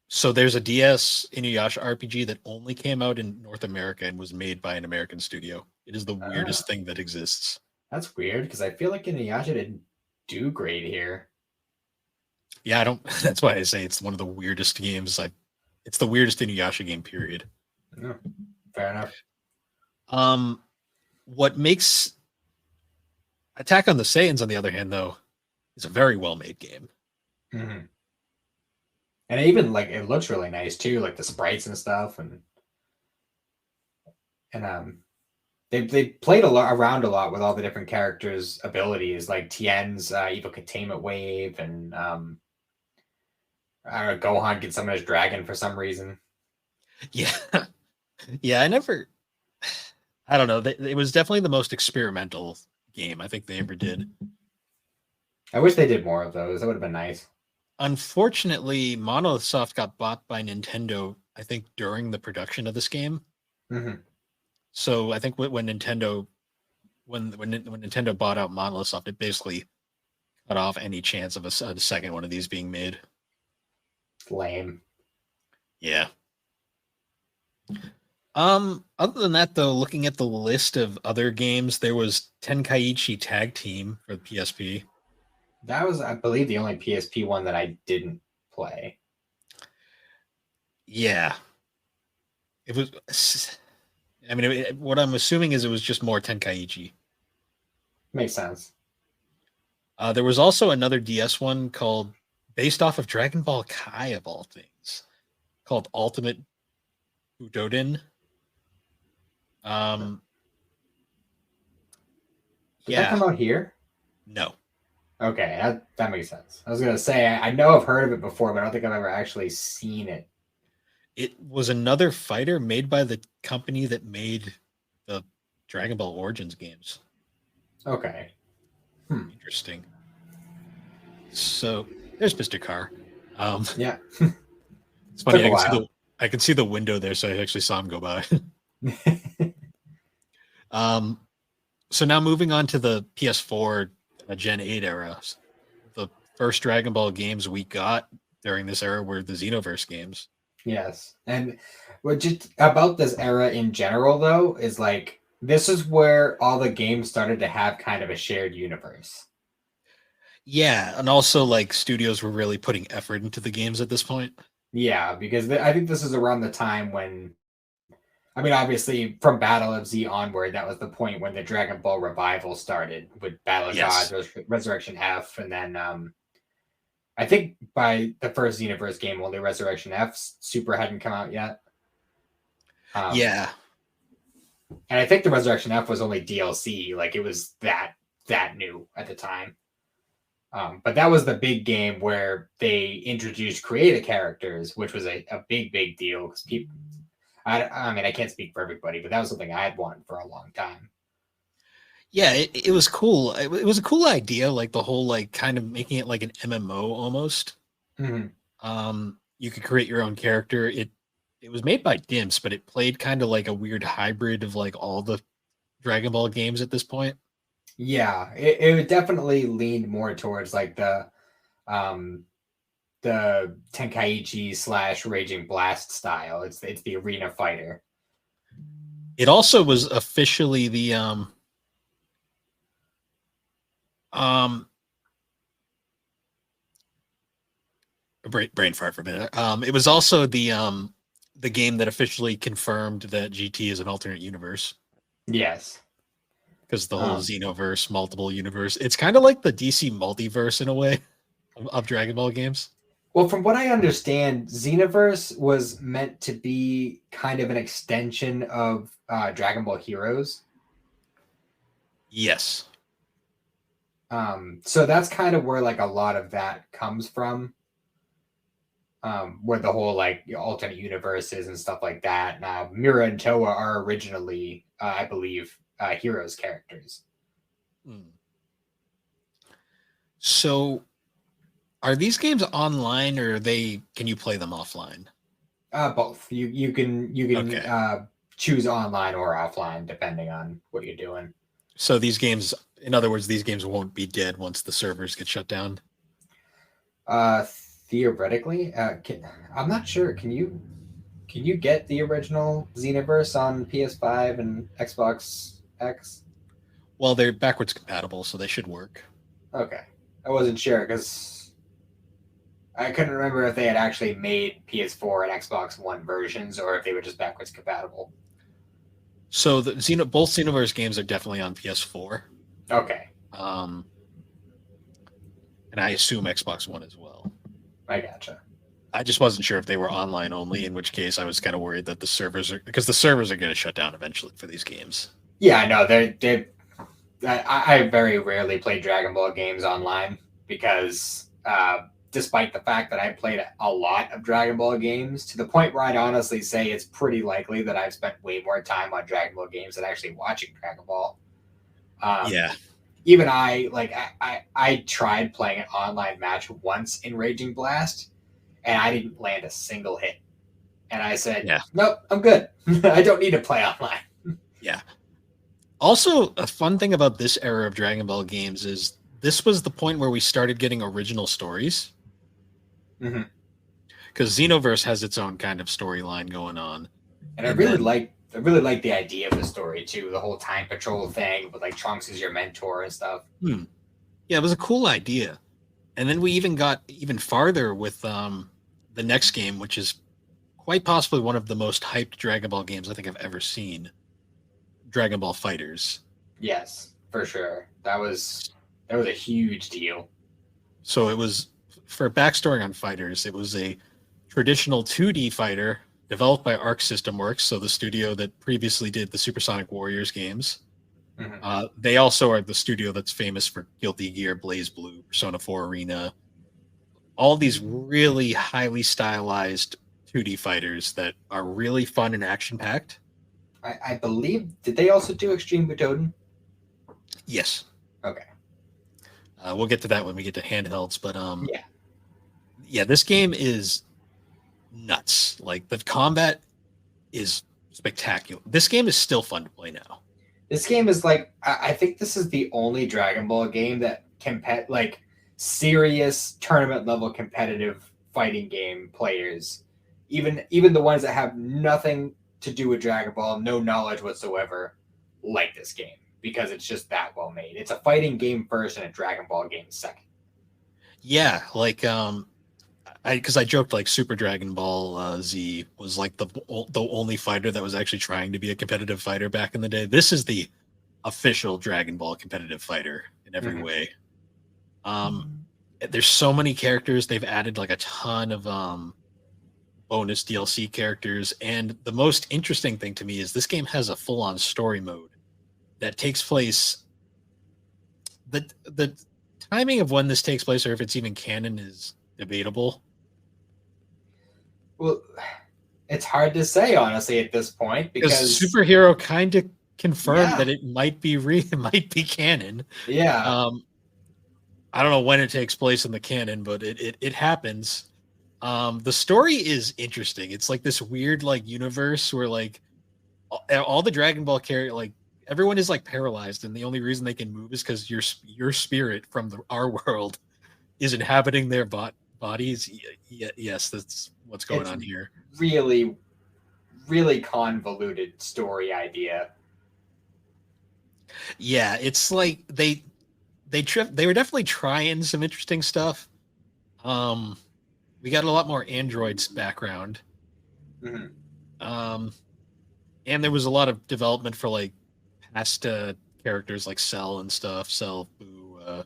So there's a DS Inuyasha RPG that only came out in North America and was made by an American studio. It is the Ah, weirdest thing that exists. that's weird because I feel like Inuyasha didn't do great here. Yeah, I don't. That's why I say it's one of the weirdest games. It's the weirdest Inuyasha game. Period. Yeah, fair enough. Um, what makes Attack on the Saiyans, on the other hand, though, is a very well made game. Hmm. And even like it looks really nice too, like the sprites and stuff, and they played a lot around a lot with all the different characters' abilities, like Tien's evil containment wave, and I don't know, Gohan gets summon his dragon for some reason. Yeah, yeah. I don't know. It was definitely the most experimental game I think they ever did. I wish they did more of those. That would have been nice. Unfortunately, Monolith Soft got bought by Nintendo, I think, during the production of this game. Hmm. So I think when Nintendo bought out Monolith Soft, it basically cut off any chance of a second one of these being made. Lame. Yeah. Other than that, though, looking at the list of other games, there was Tenkaichi Tag Team for the PSP. That was, I believe, the only PSP one that I didn't play. Yeah, it was. I mean, what I'm assuming is it was just more Tenkaichi. Makes sense. There was also another DS one called, based off of Dragon Ball Kai of all things, called Ultimate Budoden. Um, Did that yeah, come out here? no, Okay, that makes sense. I was gonna say I know I've heard of it before, but I don't think I've ever actually seen it. it was another fighter made by the company that made the Dragon Ball Origins games. Okay. Hmm. Interesting. So there's Mr. Carr. Um, Yeah. it's Took funny. a while. I can see the window there, so I actually saw him go by. um, so now moving on to the PS4 Gen 8 era. The first Dragon Ball games we got during this era were the Xenoverse games. Yes. And what just about this era in general though is like this is where all the games started to have kind of a shared universe. Yeah, and also like studios were really putting effort into the games at this point. Yeah, because I think this is around the time when I mean obviously from Battle of Z onward that was the point when the Dragon Ball revival started with Battle of Gods, Yes. Resurrection F, and then I think by the first Xenoverse game, only Resurrection F Super hadn't come out yet. Yeah. And I think the Resurrection F was only DLC, like it was that new at the time. But that was the big game where they introduced creative characters, which was a big deal because people. I mean, I can't speak for everybody, but that was something I had wanted for a long time. Yeah, it was cool. It was a cool idea, like the whole like kind of making it like an MMO almost. Mm-hmm. You could create your own character. It was made by Dimps, but it played kind of like a weird hybrid of like all the Dragon Ball games at this point. Yeah, it definitely leaned more towards like um the Tenkaichi slash Raging Blast style. It's the arena fighter. It also was officially the um brain fart for a minute. It was also the game that officially confirmed that GT is an alternate universe Yes. because the whole Um, Xenoverse multiple universe. It's kind of like the DC multiverse in a way of Dragon Ball games. well, from what I understand, Xenoverse was meant to be kind of an extension of Dragon Ball Heroes. Yes. So that's kind of where like a lot of that comes from. where the whole like alternate universes and stuff like that. Now, Mira and Toa are originally, I believe, Heroes characters. Hmm. So, are these games online, or can you play them offline? Both. You can Okay. choose online or offline depending on what you're doing. So these games, in other words, these games won't be dead once the servers get shut down. Uh, Theoretically, I'm not sure. Can you get the original Xenoverse on PS5 and Xbox X? Well, they're backwards compatible, so they should work. Okay, I wasn't sure because I couldn't remember if they had actually made PS4 and Xbox One versions or if they were just backwards compatible. So both Xenoverse games are definitely on PS4, Okay, um, and I assume Xbox One as well. I gotcha. I just wasn't sure if they were online only, in which case I was kind of worried that the servers are because the servers are going to shut down eventually for these games. Yeah, I know. I very rarely play Dragon Ball games online because, despite the fact that I played a lot of Dragon Ball games, to the point where I'd honestly say it's pretty likely that I've spent way more time on Dragon Ball games than actually watching Dragon Ball. Um, Yeah, Even I tried playing an online match once in Raging Blast, and I didn't land a single hit. And I said, yeah, "Nope, I'm good. I don't need to play online." yeah. Also, a fun thing about this era of Dragon Ball games is this was the point where we started getting original stories Mm-hmm. because Xenoverse has its own kind of storyline going on. And And then, I really like the idea of the story too, the whole time patrol thing, with like Trunks is your mentor and stuff. yeah, it was a cool idea. And then we even got even farther with the next game, which is quite possibly one of the most hyped Dragon Ball games I think I've ever seen. Dragon Ball Fighters. Yes, for sure. That was a huge deal. So it was for backstory on Fighters. It was a traditional 2D fighter developed by Arc System Works, so the studio that previously did the Supersonic Warriors games. Mhm. They also are the studio that's famous for Guilty Gear, Blaze Blue, Persona 4 Arena, all these really highly stylized 2D fighters that are really fun and action packed. I believe, did they also do Extreme Butoden? Yes, Okay. we'll get to that when we get to handhelds, but Yeah. yeah, this game is nuts. Like the combat is spectacular. This game is still fun to play now. This game is like, I think this is the only Dragon Ball game that like serious tournament level competitive fighting game players, even the ones that have nothing to do with Dragon Ball, no knowledge whatsoever, like this game because it's just that well made. It's a fighting game first and a Dragon Ball game second. Yeah, like I joked like Super Dragon Ball Z was like the only fighter that was actually trying to be a competitive fighter back in the day. This is the official Dragon Ball competitive fighter in every Mhm. way. There's so many characters. They've added like a ton of bonus DLC characters, and the most interesting thing to me is this game has a full-on story mode that takes place. The timing of when this takes place, or if it's even canon, is debatable. Well, it's hard to say honestly at this point Because because superhero kind of confirmed yeah, that it might be it might be canon. yeah, Um, I don't know when it takes place in the canon, but it happens. The story is interesting. It's like this weird like universe where like all the Dragon Ball character like everyone is like paralyzed, and the only reason they can move is because your spirit from our world is inhabiting their bodies. Yes, that's what's going it's on here. really really convoluted story idea. Yeah, it's like they were definitely trying some interesting stuff. Um, we got a lot more androids background. Mhm. Um, and there was a lot of development for like past characters like Cell and stuff. Cell, Boo,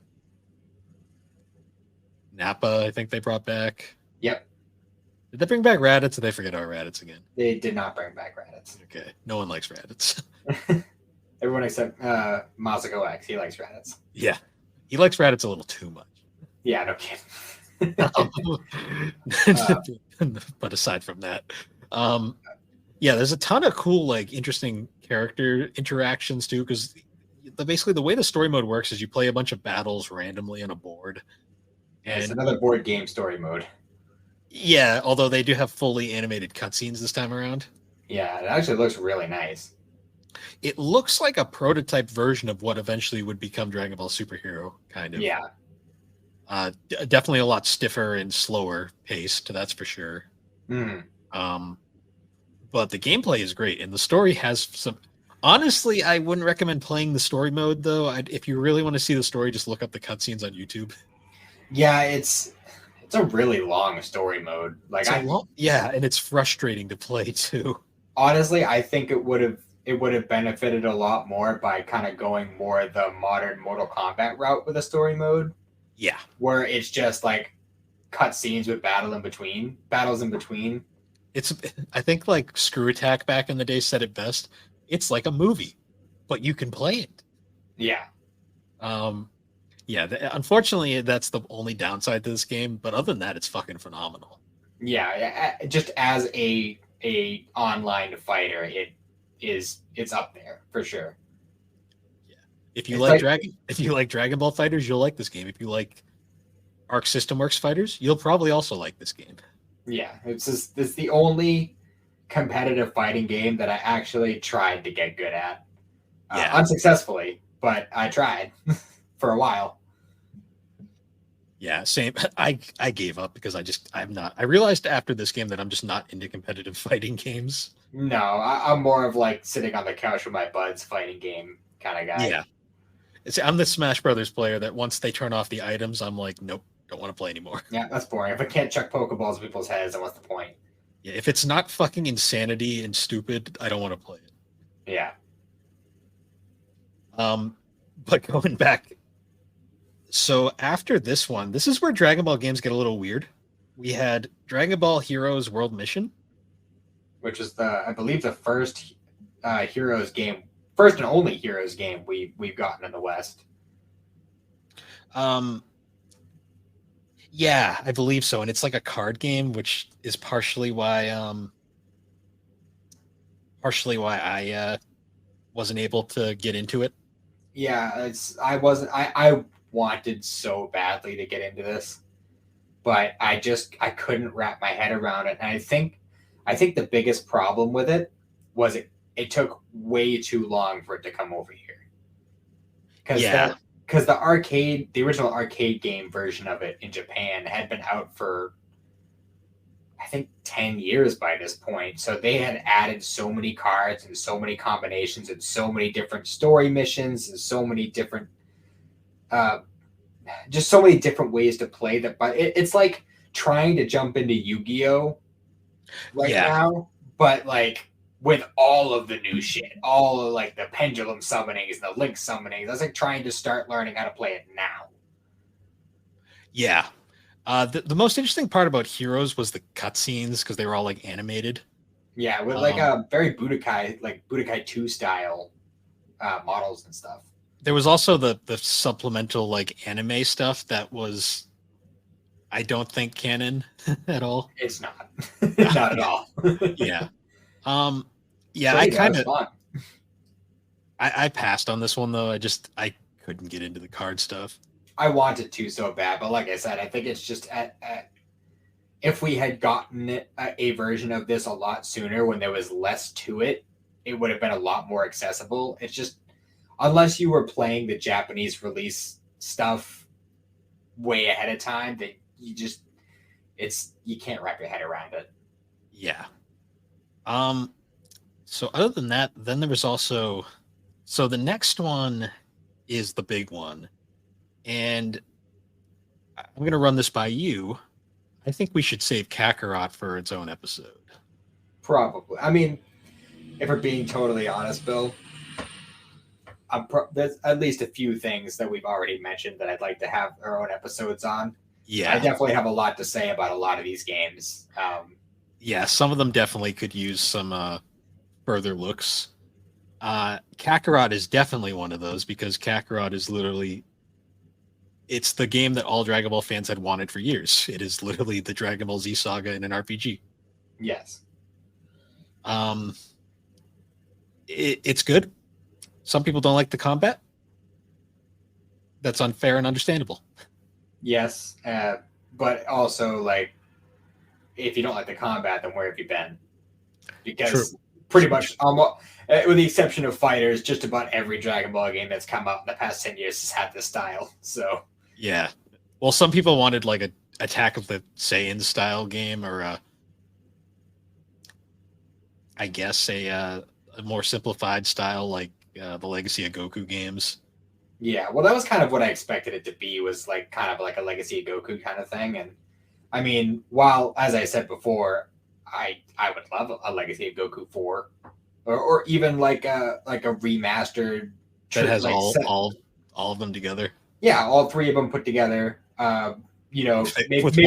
Nappa. I think they brought back. Yep, Did they bring back Raditz? Or did they forget our Raditz again? they did not bring back Raditz. Okay, no one likes Raditz. Everyone except Masako X, he likes Raditz. Yeah, he likes Raditz a little too much. Yeah, no kidding. Uh, But aside from that, um, yeah, there's a ton of cool, like, interesting character interactions too. Because basically the way the story mode works is you play a bunch of battles randomly on a board, yeah, it's and another board game story mode. yeah, although they do have fully animated cutscenes this time around. Yeah, it actually looks really nice. It looks like a prototype version of what eventually would become Dragon Ball Superhero, kind of. Yeah. Definitely a lot stiffer and slower paced, that's for sure. Mm. Um, but the gameplay is great, and the story has some. Honestly, I wouldn't recommend playing the story mode though. If you really want to see the story, just look up the cutscenes on YouTube. Yeah, it's a really long story mode. Like It's a I lot, yeah, and it's frustrating to play too. honestly, I think it would have benefited a lot more by kind of going more the modern Mortal Kombat route with a story mode, Yeah, where it's just like cutscenes with battles in between. it's. I think like Screw Attack back in the day said it best. It's like a movie, but you can play it. Yeah, Um, yeah, unfortunately, that's the only downside to this game. But other than that, it's fucking phenomenal. yeah. Just as a online fighter, it's up there for sure. Yeah, if you It's like like Dragon Ball fighters, you'll like this game. If you like Arc System Works fighters, you'll probably also like this game. yeah, it's the only competitive fighting game that I actually tried to get good at, Yeah, unsuccessfully, but I tried for a while. yeah, same. I gave up because I'm not. I realized after this game that I'm just not into competitive fighting games. No, I'm more of like sitting on the couch with my buds fighting game kind of guy. Yeah, I'm the Smash Brothers player that once they turn off the items, I'm like, nope, don't want to play anymore. Yeah, that's boring. If I can't chuck Pokeballs at people's heads, then what's the point? Yeah, if it's not fucking insanity and stupid, I don't want to play it. Yeah. But going back, so after this one, this is where Dragon Ball games get a little weird. We had Dragon Ball Heroes World Mission. Which is I believe the first Heroes game, first and only Heroes game we've gotten in the West. Um, yeah, I believe so, and it's like a card game, which is partially why I wasn't able to get into it. Yeah, I wanted so badly to get into this, but I couldn't wrap my head around it. And I think the biggest problem with it was it took way too long for it to come over here. Yeah, Because the original arcade game version of it in Japan had been out for I think 10 years by this point. So they had added so many cards and so many combinations and so many different story missions and so many different uh, just so many different ways to play that. But it's like trying to jump into Yu-Gi-Oh right yeah, now, but like with all of the new shit, all of like the pendulum summonings, the link summonings. That's like trying to start learning how to play it now. yeah. The most interesting part about Heroes was the cutscenes because they were all like animated. Yeah, with like Um, a very Budokai 2 style models and stuff. there was also the supplemental like anime stuff that was I don't think canon at all. It's not, not at Yeah, all. yeah. Um, yeah, I Great, that kind was of fun. I passed on this one though. I couldn't get into the card stuff. I wanted to so bad, but like I said, I think it's just if we had gotten a version of this a lot sooner when there was less to it, it would have been a lot more accessible. It's just unless you were playing the Japanese release stuff way ahead of time, that you can't wrap your head around it. Yeah. Um, so other than that, then there was also so the next one is the big one, and I'm gonna run this by you. I think we should save Kakarot for its own episode. Probably. I mean, if we're being totally honest, Bill, there's at least a few things that we've already mentioned that I'd like to have our own episodes on. I Yeah, definitely have a lot to say about a lot of these games. yeah. Some of them definitely could use some further looks. Kakarot is definitely one of those because Kakarot is literally It's the game that all Dragon Ball fans had wanted for years. It is literally the Dragon Ball Z saga in an RPG. Yes. Um, it's good. Some people don't like the combat. That's unfair and understandable. Yes. But also, like, if you don't like the combat, then where have you been? Because pretty much, with the exception of Fighters, just about every Dragon Ball game that's come out in the past 10 years has had this style. So yeah. Well, some people wanted like a Attack of the Saiyan style game, or I guess a more simplified style like the Legacy of Goku games. yeah, well, that was kind of what I expected it to be. Was like kind of like a Legacy of Goku kind of thing. And I mean, while as I said before, I would love a Legacy of Goku 4, or even like a remastered That has like all of them together. Yeah, all three of them put together. Maybe, with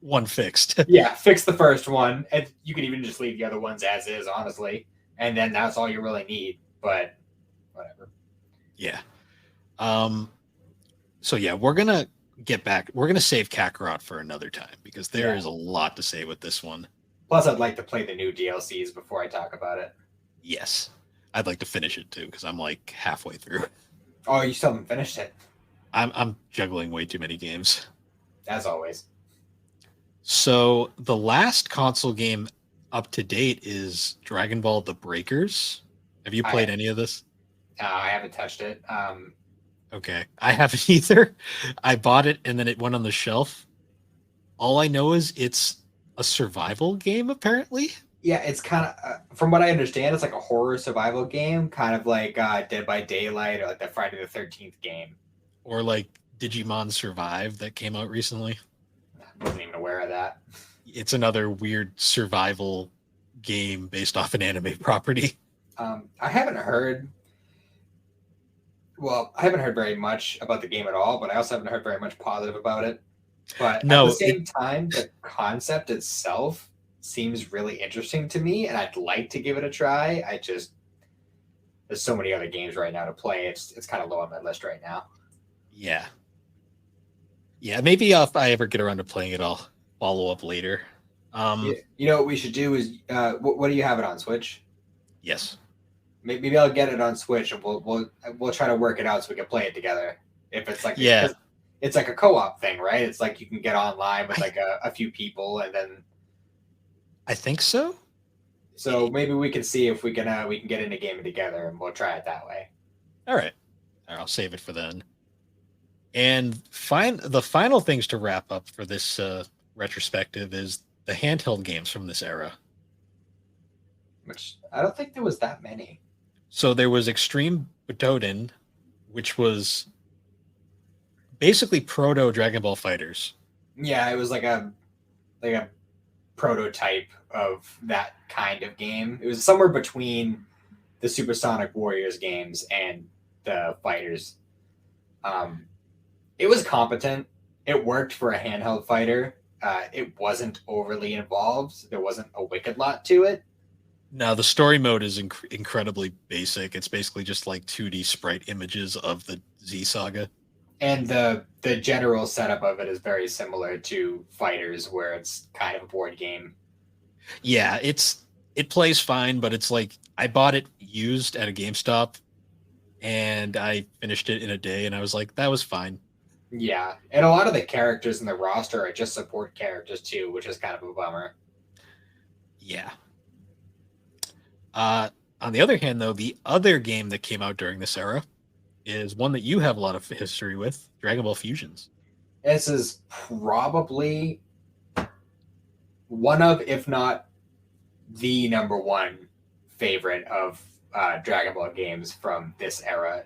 one fixed. Yeah, fix the first one, and you could even just leave the other ones as is, honestly, and then that's all you really need. But whatever. Yeah. So yeah, we're gonna get back. We're gonna save Kakarot for another time because there is a lot to say with this one. Plus, I'd like to play the new DLCs before I talk about it. Yes, I'd like to finish it too because I'm like halfway through. Oh, you still haven't finished it? I'm juggling way too many games. As always. So the last console game up to date is Dragon Ball: The Breakers. Have you played any of this? I haven't touched it. Okay, I haven't either. I bought it and then it went on the shelf. All I know is it's a survival game, apparently. Yeah, it's kind of, from what I understand, it's like a horror survival game, kind of like Dead by Daylight or like the Friday the 13th game. Or like Digimon Survive that came out recently. I wasn't even aware of that. It's another weird survival game based off an anime property. I haven't heard very much about the game at all, but I also haven't heard very much positive about it. But at the same time, the concept itself seems really interesting to me, and I'd like to give it a try. There's so many other games right now to play. It's kind of low on my list right now. Yeah. Yeah, maybe if I ever get around to playing it, I'll follow up later. You know what we should do is, what do you have it on, Switch? Yes. Maybe I'll get it on Switch, and we'll try to work it out so we can play it together. If it's like it's like a co-op thing, right? It's like you can get online with like a few people, and then I think so. So maybe we can see if we can get into gaming together, and we'll try it that way. All right, I'll save it for then. And the final things to wrap up for this retrospective is the handheld games from this era. Which I don't think there was that many. So there was Extreme Butoden, which was basically proto Dragon Ball Fighters. Yeah, it was like a prototype of that kind of game. It was somewhere between the Supersonic Warriors games and the Fighters. It was competent. It worked for a handheld fighter. It wasn't overly involved. There wasn't a wicked lot to it. No, the story mode is incredibly basic. It's basically just like 2D sprite images of the Z Saga. And the general setup of it is very similar to Fighters, where it's kind of a board game. Yeah, it plays fine, but it's like I bought it used at a GameStop, and I finished it in a day, and I was like, that was fine. Yeah, and a lot of the characters in the roster are just support characters too, which is kind of a bummer. Yeah. On the other hand, though, the other game that came out during this era is one that you have a lot of history with, Dragon Ball Fusions. This is probably one of, if not the number one favorite of Dragon Ball games from this era.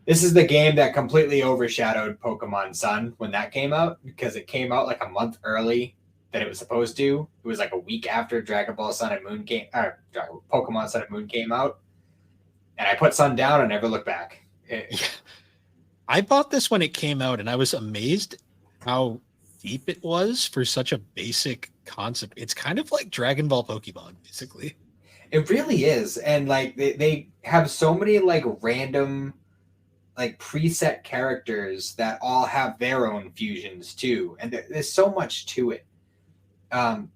This is the game that completely overshadowed Pokemon Sun when that came out, because it came out like a month early than it was supposed to. It was like a week after Dragon Ball Sun and Moon Pokemon Sun and Moon came out. And I put Sun down and never looked back. I bought this when it came out, and I was amazed how deep it was for such a basic concept. It's kind of like Dragon Ball Pokemon, basically. It really is. And like they have so many like random like preset characters that all have their own fusions too, and there's so much to it.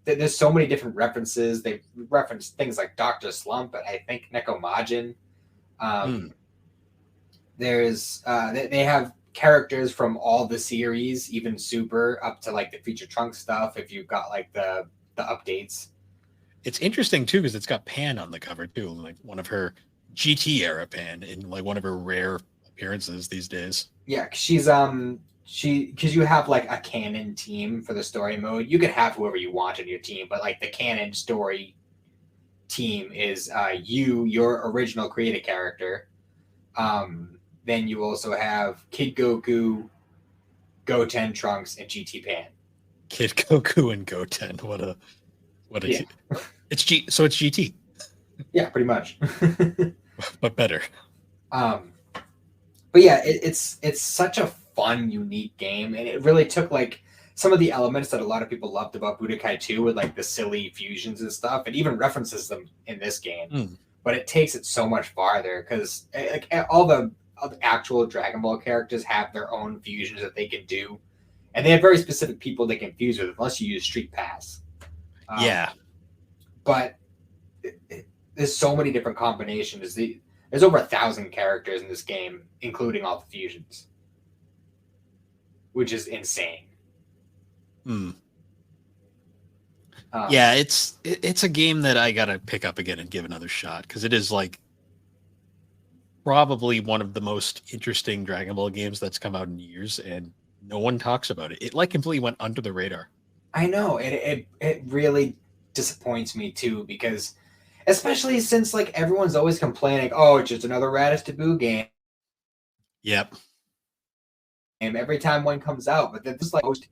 There's so many different references. They reference things like Doctor Slump and I think Nekomajin. Mm. There's they have characters from all the series, even Super up to like the Feature Trunk stuff. If you've got like the updates, It's interesting too because it's got Pan on the cover too, like one of her GT era Pan in like one of her rare appearances these days. yeah, she's because you have like a canon team for the story mode. You can have whoever you want in your team, but like the canon story team is your original created character. Then you also have Kid Goku, Goten, Trunks, and GT Pan. Kid Goku and Goten. What a Yeah. It's GT. Yeah, pretty much. But better. But yeah, it's such a fun, unique game, and it really took like some of the elements that a lot of people loved about Budokai 2 with like the silly fusions and stuff, and even references them in this game. But it takes it so much farther because like all the actual Dragon Ball characters have their own fusions that they can do, and they have very specific people they can fuse with unless you use Street Pass. Yeah. But there's so many different combinations. There's over 1,000 characters in this game, including all the fusions, which is insane. Yeah, it's a game that I gotta pick up again and give another shot because it is like probably one of the most interesting Dragon Ball games that's come out in years, and no one talks about it. It like completely went under the radar. I know it really disappoints me too because, especially since like everyone's always complaining, oh, it's just another Raditz Taboo game. Yep. And every time one comes out, but this is like most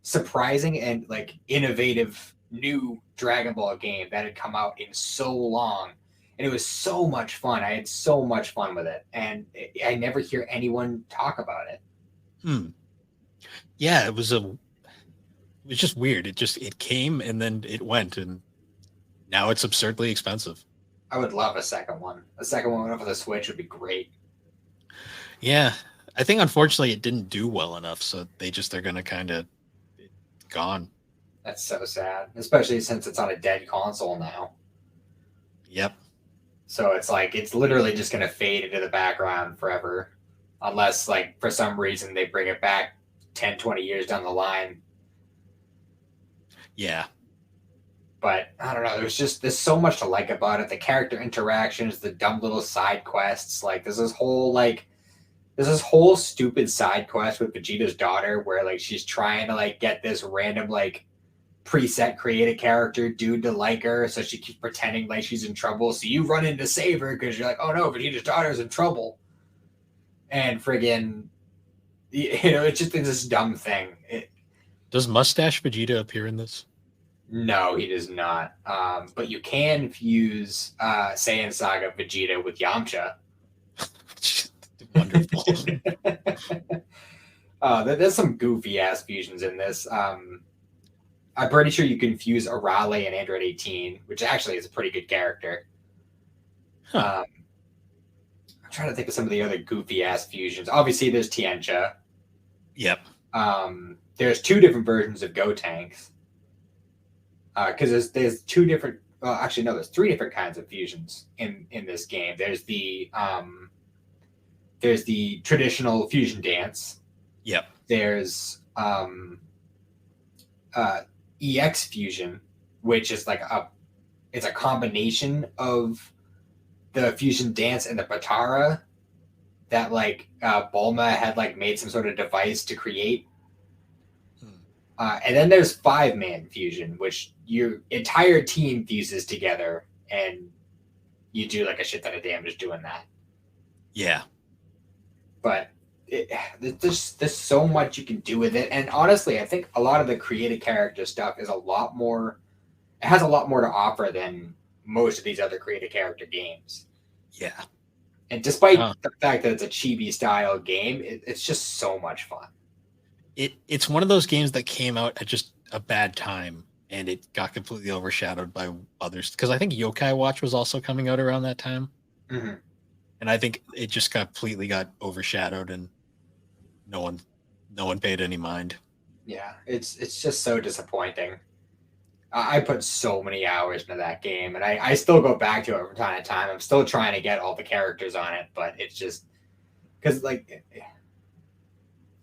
surprising and like innovative new Dragon Ball game that had come out in so long, and it was so much fun. I had so much fun with it, and I never hear anyone talk about it. Yeah, it was just weird. It came and then it went, and now it's absurdly expensive. I would love a second one. A second one for the Switch would be great. Yeah, I think unfortunately it didn't do well enough, so they're gonna kind of gone. That's so sad, especially since it's on a dead console now. Yep. So it's like it's literally just gonna fade into the background forever, unless like for some reason they bring it back 10, 20 years down the line. Yeah. But I don't know. There's so much to like about it. The character interactions, the dumb little side quests. Like there's this whole stupid side quest with Vegeta's daughter where like she's trying to like get this random like preset created character dude to like her, so she keeps pretending like she's in trouble. So you run in to save her because you're like, oh no, Vegeta's daughter's in trouble. And friggin', it's just this dumb thing. Does Mustache Vegeta appear in this? No, he does not. But you can fuse Saiyan Saga Vegeta with Yamcha. Wonderful. There's some goofy ass fusions in this. I'm pretty sure you can fuse Arale and Android 18, which actually is a pretty good character. Huh. I'm trying to think of some of the other goofy ass fusions. Obviously, there's Tiancha. Yep. There's two different versions of Gotenks. Because there's two different. Well, actually, no. There's three different kinds of fusions in this game. There's the traditional fusion dance. Yep. There's EX fusion, which is like it's a combination of the fusion dance and the Patara that like Bulma had like made some sort of device to create. And then there's 5-man fusion, which your entire team fuses together and you do like a shit ton of damage doing that. Yeah. But there's so much you can do with it. And honestly, I think a lot of the creative character stuff is it has a lot more to offer than most of these other creative character games. Yeah. And despite the fact that it's a chibi style game, it's just so much fun. It's one of those games that came out at just a bad time and it got completely overshadowed by others. Because I think Yokai Watch was also coming out around that time. Mm-hmm. and I think it just completely got overshadowed, and no one paid any mind. Yeah, it's just so disappointing. I put so many hours into that game, and I still go back to it from time to time. I'm still trying to get all the characters on it, but it's just because like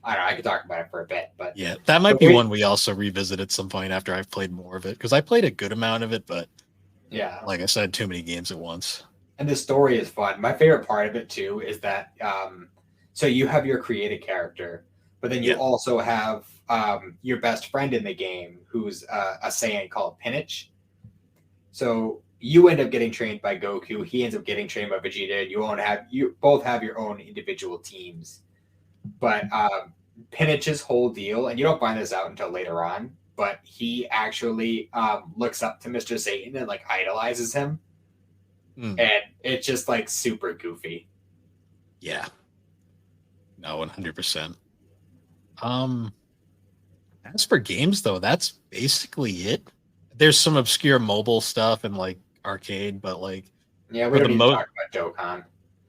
I don't know. I could talk about it for a bit, but Yeah, that might the be way, one we also revisit at some point after I've played more of it, because I played a good amount of it, but yeah, like I said, too many games at once. and the story is fun. My favorite part of it too is that so you have your created character, but then you Yeah. also have your best friend in the game who's a Saiyan called Pinich. So you end up getting trained by Goku. He ends up getting trained by Vegeta. And you both have your own individual teams. But Pinich's whole deal, and you don't find this out until later on, but he actually looks up to Mr. Satan and like idolizes him, Mm, and it's just like super goofy. yeah. No, 100%. Um, as for games though, that's basically it. There's some obscure mobile stuff and like arcade, but like Yeah, we for don't the need to most, talk about Dokkan.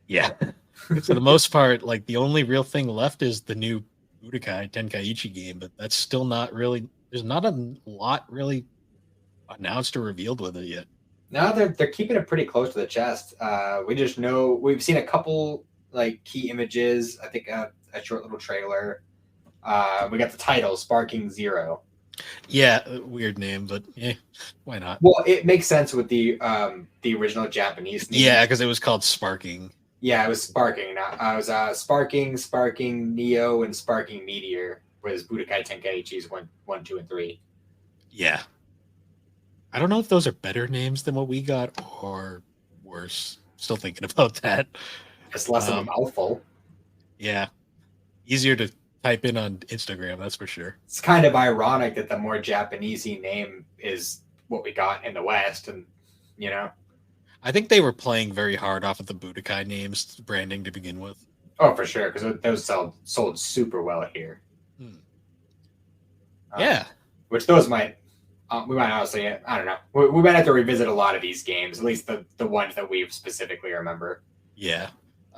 yeah, for the most part, like the only real thing left is the new Budokai Tenkaichi game, but that's still not really. There's not a lot really announced or revealed with it yet. No, they're keeping it pretty close to the chest. We just know we've seen a couple like key images. I think a short little trailer. We got the title, Sparking Zero. Yeah, weird name, but yeah, why not? Well, it makes sense with the original Japanese name. Yeah, because it was called Sparking. Yeah, it was Sparking. I was Sparking Neo, and Sparking Meteor was Budokai Tenkaichi's one, 2, and 3. Yeah, I don't know if those are better names than what we got or worse. Still thinking about that. It's less of a Um, mouthful. yeah, easier to type in on Instagram, that's for sure. It's kind of ironic that the more Japanesey name is what we got in the West, and you know. I think they were playing very hard off of the Budokai names branding to begin with. Oh, for sure, because those sold super well here. Hmm. Um, Yeah, which those might we might honestly, I don't know. We might have to revisit a lot of these games, at least the ones that we specifically remember. yeah.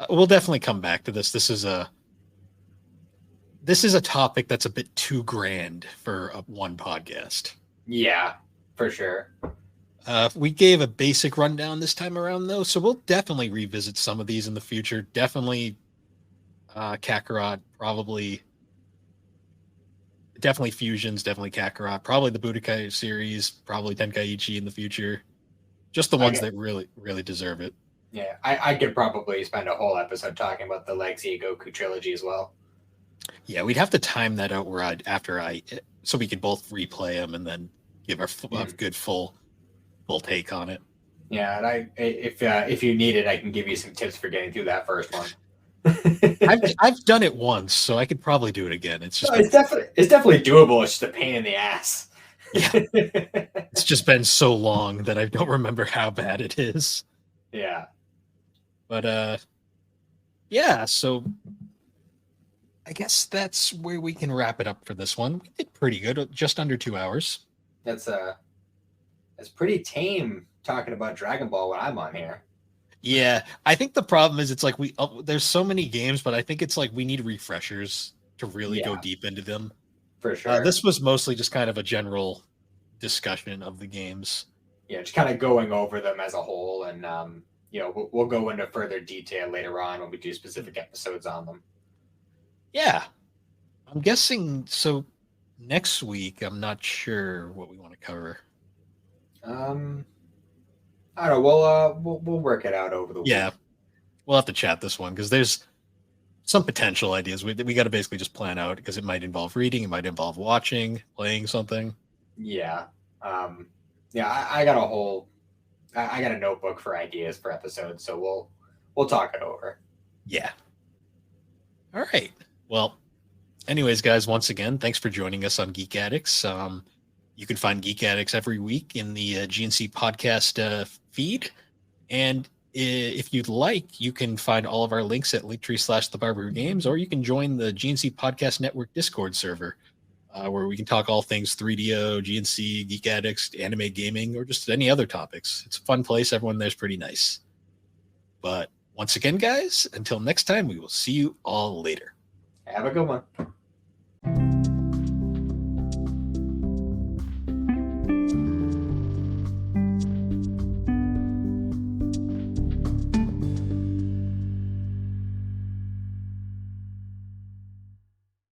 We'll definitely come back to this. This is a topic that's a bit too grand for one podcast. Yeah, for sure. We gave a basic rundown this time around, though, so we'll definitely revisit some of these in the future. Definitely Kakarot, definitely Fusions, definitely Kakarot, probably the Budokai series, probably Tenkaichi in the future. Just the ones that really, really deserve it. Yeah, I could probably spend a whole episode talking about the Legacy of Goku trilogy as well. Yeah, we'd have to time that out where so we could both replay them and then give our good full take on it. Yeah, and if you need it, I can give you some tips for getting through that first one. I've done it once, so I could probably do it again. It's definitely doable. It's just a pain in the ass. Yeah, it's just been so long that I don't remember how bad it is. Yeah, but yeah. So I guess that's where we can wrap it up for this one. We did pretty good, just under 2 hours. that's pretty tame talking about Dragon Ball when I'm on here. Yeah, I think the problem is it's like there's so many games, but I think it's like we need refreshers to really go deep into them. For sure. This was mostly just kind of a general discussion of the games. Yeah, just kind of going over them as a whole, and we'll go into further detail later on when we do specific episodes on them. Yeah, I'm guessing so. Next week, I'm not sure what we want to cover. I don't know. We'll work it out over the week. Yeah, we'll have to chat this one because there's some potential ideas. We got to basically just plan out because it might involve reading, it might involve watching, playing something. Yeah. I got I got a notebook for ideas for episodes, so we'll talk it over. Yeah. All right. Well, anyways, guys, once again, thanks for joining us on Geek Addicts. You can find Geek Addicts every week in the GNC podcast feed. And if you'd like, you can find all of our links at linktree/thebarbergames, or you can join the GNC Podcast Network Discord server, where we can talk all things 3DO, GNC, Geek Addicts, anime gaming, or just any other topics. It's a fun place. Everyone there's pretty nice. But Once again, guys, until next time, we will see you all later. Have a good one.